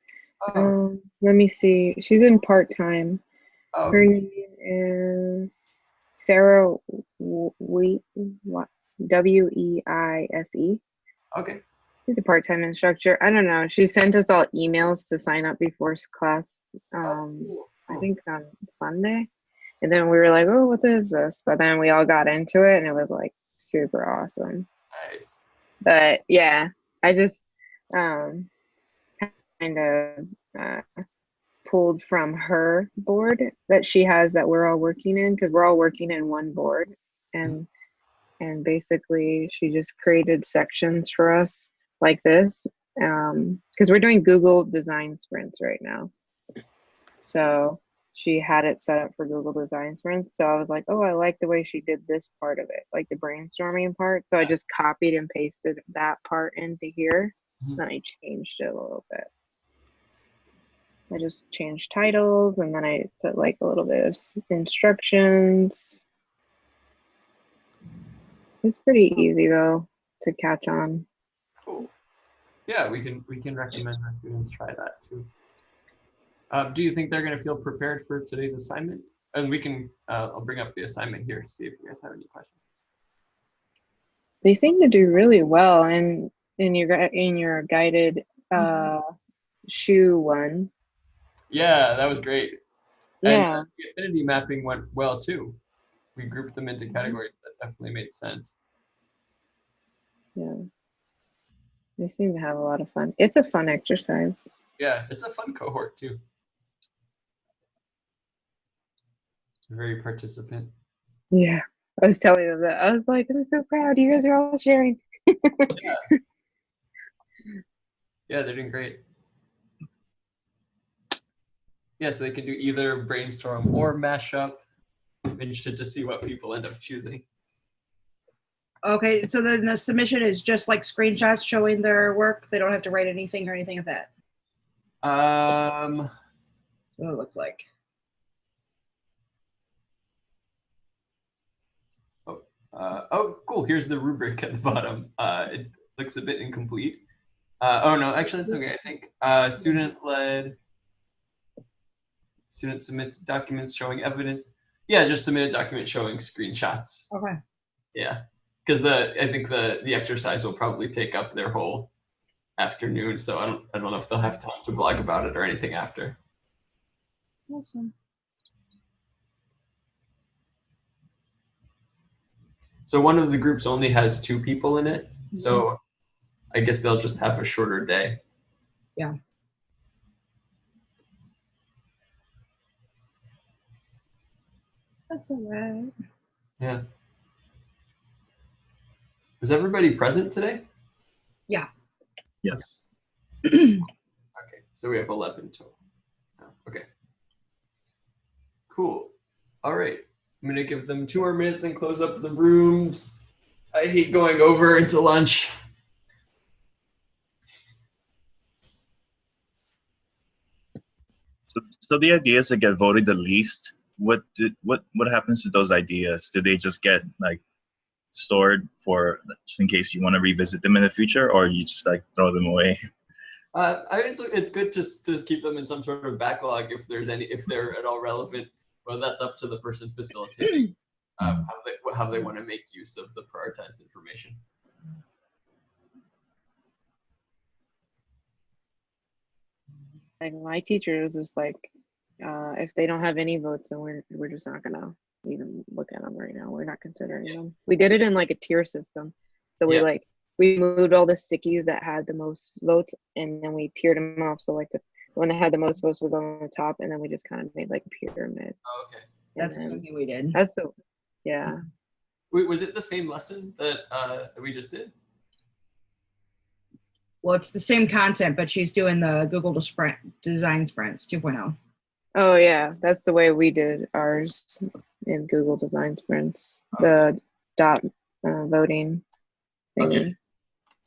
Speaker 1: Oh.
Speaker 12: Let me see. She's in part-time.
Speaker 1: Oh,
Speaker 12: Her
Speaker 1: okay.
Speaker 12: name is Sarah Weise.
Speaker 1: Okay.
Speaker 12: She's a part-time instructor. I don't know. She sent us all emails to sign up before class.
Speaker 1: Cool.
Speaker 12: I think on Sunday. And then we were like, oh, what is this? But then we all got into it and it was like super awesome.
Speaker 1: Nice.
Speaker 12: But yeah, I just kind of pulled from her board that she has that we're all working in, because we're all working in one board. And basically she just created sections for us like this, because we're doing Google design sprints right now. So she had it set up for Google design sprints. So I was like, oh, I like the way she did this part of it, like the brainstorming part. So I just copied and pasted that part into here. Then I changed it a little bit. I just changed titles and then I put like a little bit of instructions. It's pretty easy though to catch on.
Speaker 1: Cool. Yeah, we can recommend our students try that too. Do you think they're going to feel prepared for today's assignment? And we can, I'll bring up the assignment here to see if you guys have any questions.
Speaker 12: They seem to do really well in your guided shoe one.
Speaker 1: Yeah, that was great.
Speaker 12: Yeah.
Speaker 1: And the affinity mapping went well too. We grouped them into categories that definitely made sense.
Speaker 12: Yeah. They seem to have a lot of fun. It's a fun exercise.
Speaker 1: Yeah, it's a fun cohort too. Very participant.
Speaker 12: Yeah. I was telling them that. I was like, I'm so proud. You guys are all sharing.
Speaker 1: Yeah. Yeah, they're doing great. Yeah, so they can do either brainstorm or mashup. I'm interested to see what people end up choosing.
Speaker 13: Okay, so then the submission is just like screenshots showing their work. They don't have to write anything or anything of that.
Speaker 1: What
Speaker 13: it looks like.
Speaker 1: Oh, cool. Here's the rubric at the bottom. It looks a bit incomplete. Oh no, actually that's okay. I think student-led. Student submits documents showing evidence. Yeah, just submit a document showing screenshots.
Speaker 13: Okay.
Speaker 1: Yeah, because I think the exercise will probably take up their whole afternoon, so I don't know if they'll have time to blog about it or anything after.
Speaker 13: Awesome.
Speaker 1: So one of the groups only has 2 people in it, so I guess they'll just have a shorter day.
Speaker 13: Yeah. That's all right.
Speaker 1: Yeah. Was everybody present today?
Speaker 13: Yeah.
Speaker 14: Yes.
Speaker 1: Okay, so we have 11 total. Oh, okay. Cool. All right. I'm going to give them 2 more minutes and close up the rooms. I hate going over into lunch.
Speaker 14: So the ideas that get voted the least, what happens to those ideas? Do they just get like stored for just in case you want to revisit them in the future, or you just like throw them away?
Speaker 1: It's good to keep them in some sort of backlog if they're at all relevant. Well, that's up to the person facilitating how they want to make use of the prioritized information.
Speaker 12: Like my teacher was just like, if they don't have any votes, then we're just not gonna even look at them right now. We're not considering them. We did it in like a tier system, so we moved all the stickies that had the most votes, and then we tiered them off. So like the one that had the most votes was on the top, and then we just kind of made like a pyramid.
Speaker 1: Oh, okay.
Speaker 13: That's something we did.
Speaker 12: That's the yeah.
Speaker 1: Wait, was it the same lesson that we just did?
Speaker 13: Well, it's the same content, but she's doing the Google Design Sprints 2.0.
Speaker 12: Oh yeah, that's the way we did ours in Google Design Sprints. The dot voting thingy.
Speaker 1: Okay.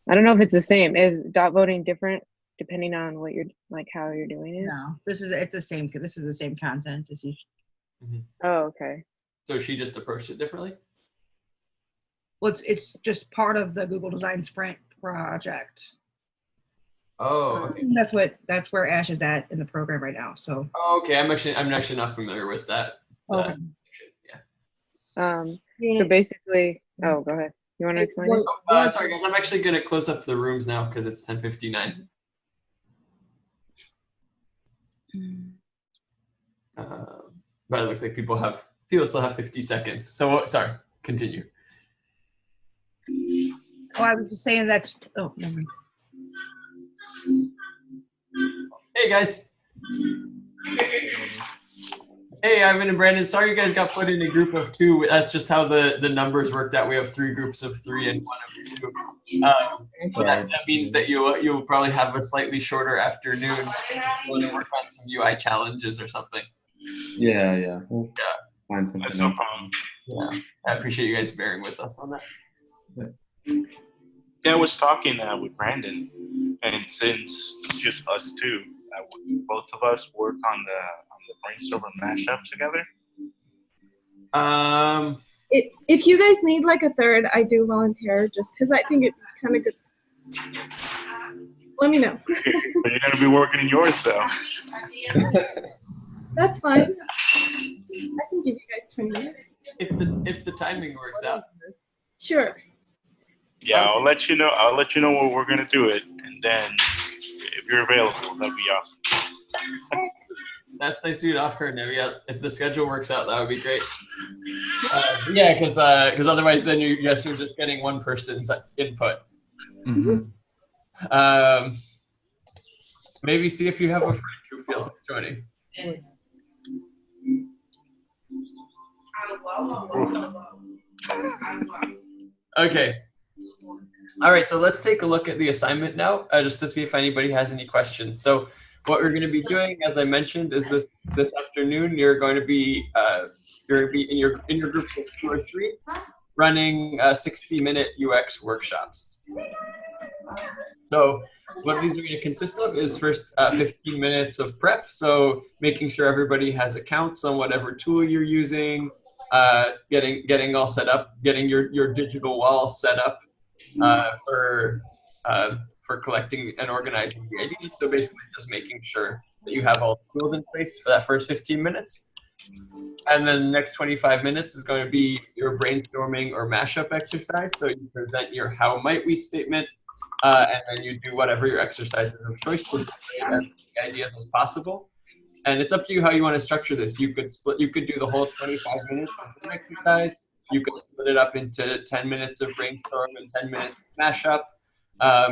Speaker 12: I don't know if it's the same. Is dot voting different depending on what you're like, how you're doing it?
Speaker 13: No, this is the same content as you.
Speaker 12: Oh, okay.
Speaker 1: So she just approached it differently?
Speaker 13: Well, it's just part of the Google Design Sprint project.
Speaker 1: Oh, okay.
Speaker 13: That's where Ash is at in the program right now. So.
Speaker 1: Oh, okay, I'm actually not familiar with that.
Speaker 13: Okay.
Speaker 12: So basically, oh, go ahead. You want to explain it?
Speaker 1: Sorry guys, I'm actually gonna close up the rooms now because it's 10:59. But it looks like people still have 50 seconds. So sorry, continue.
Speaker 13: Oh, I was just saying that's. Oh, never mind.
Speaker 1: Hey guys. Hey, Ivan and Brandon. Sorry you guys got put in a group of 2. That's just how the numbers worked out. We have 3 groups of 3 and 1 of 2. So that means that you'll probably have a slightly shorter afternoon. You want to work on some UI challenges or something.
Speaker 15: Yeah. We'll find something.
Speaker 3: That's no problem.
Speaker 1: Yeah, I appreciate you guys bearing with us on that.
Speaker 3: Yeah, I was talking with Brandon, and since it's just us 2, both of us work on the Brainstorming mashup together.
Speaker 10: If you guys need like a third, I do volunteer just because I think it's kind of good. Let me know.
Speaker 3: But you're gonna be working in yours though.
Speaker 10: That's fine. I can give you guys 20 minutes.
Speaker 1: If the timing works out.
Speaker 10: Sure.
Speaker 3: Yeah, I'll let you know. I'll let you know when we're gonna do it, and then if you're available, that'd be awesome.
Speaker 1: That's nice of you to offer, Nevia. If the schedule works out, that would be great. Yeah, because otherwise, then you're just getting one person's input. Maybe see if you have a friend who feels like joining. Okay. All right, so let's take a look at the assignment now, just to see if anybody has any questions. So what we're going to be doing, as I mentioned, is this afternoon you're going to be in your groups of 2 or 3, running 60-minute UX workshops. So what these are going to consist of is first 15 minutes of prep, so making sure everybody has accounts on whatever tool you're using, getting all set up, getting your digital wall set up for collecting and organizing the ideas. So basically just making sure that you have all the tools in place for that first 15 minutes. And then the next 25 minutes is going to be your brainstorming or mashup exercise. So you present your how might we statement, and then you do whatever your exercises of choice to generate as many ideas as possible. And it's up to you how you want to structure this. You could do the whole 25 minutes of an exercise. You could split it up into 10 minutes of brainstorm and 10 minutes of mashup.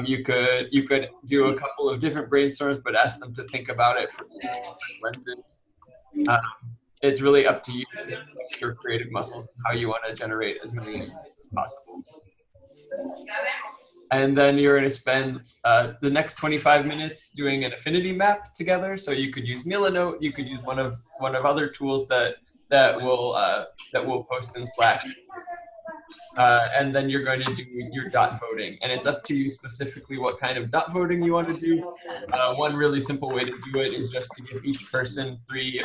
Speaker 1: You could do a couple of different brainstorms, but ask them to think about it from different lenses. It's really up to you to flex your creative muscles and how you want to generate as many ideas as possible. And then you're going to spend the next 25 minutes doing an affinity map together. So you could use Milanote, you could use one of other tools that we'll post in Slack. And then you're going to do your dot voting, and it's up to you specifically what kind of dot voting you want to do. One really simple way to do it is just to give each person three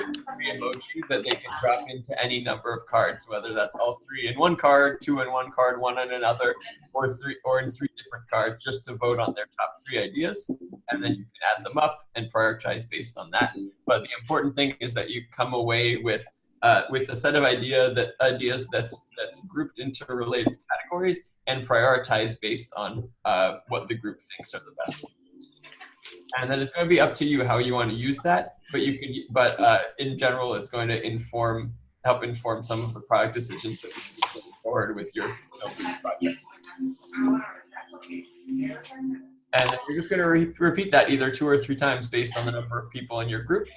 Speaker 1: emoji that they can drop into any number of cards, whether that's all 3 in one card, 2 in one card, 1 in another, or in 3 different cards, just to vote on their top 3 ideas, and then you can add them up and prioritize based on that. But the important thing is that you come away with a set of ideas that's grouped into related categories and prioritized based on what the group thinks are the best. And then it's going to be up to you how you want to use that. But in general, it's going to help inform some of the product decisions that you can move forward with your project. And you're just going to repeat that either 2 or 3 times based on the number of people in your group.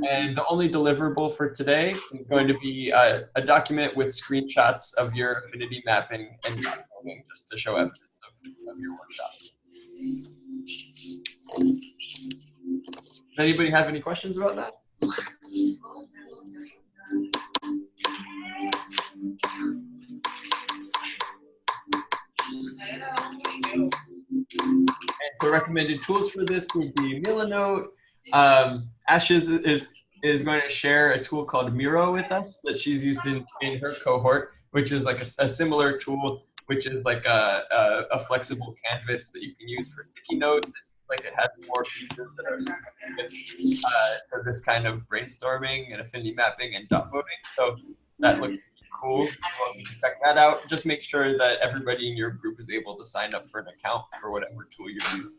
Speaker 1: And the only deliverable for today is going to be a document with screenshots of your affinity mapping and dot voting, just to show evidence of your workshop. Does anybody have any questions about that? So recommended tools for this would be Milanote. Ashes is going to share a tool called Miro with us that she's used in her cohort, which is like a similar tool, which is like a flexible canvas that you can use for sticky notes. It's like it has more features that are specific to this kind of brainstorming and affinity mapping and dot voting. So that looks cool. You're welcome to check that out. Just make sure that everybody in your group is able to sign up for an account for whatever tool you're using.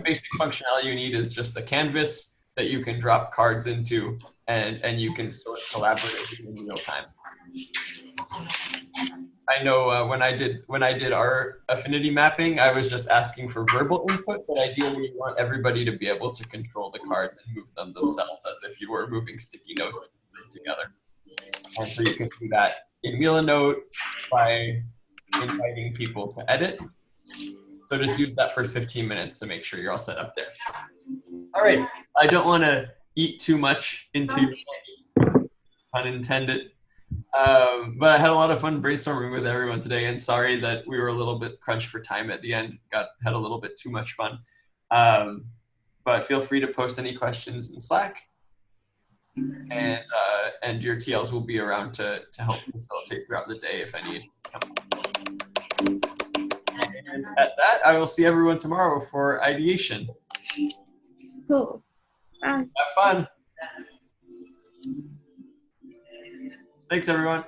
Speaker 1: Basic functionality you need is just a canvas that you can drop cards into, and you can sort of collaborate in real time. I know when I did our affinity mapping, I was just asking for verbal input, but ideally you want everybody to be able to control the cards and move them themselves as if you were moving sticky notes together. And so you can do that in Milanote by inviting people to edit. So just use that first 15 minutes to make sure you're all set up there. All right, I don't want to eat too much into your lunch, pun intended. But I had a lot of fun brainstorming with everyone today, and sorry that we were a little bit crunched for time at the end. Had a little bit too much fun. But feel free to post any questions in Slack, and your TLs will be around to help facilitate throughout the day if any. And at that, I will see everyone tomorrow for ideation.
Speaker 10: Cool.
Speaker 1: Have fun. Thanks, everyone.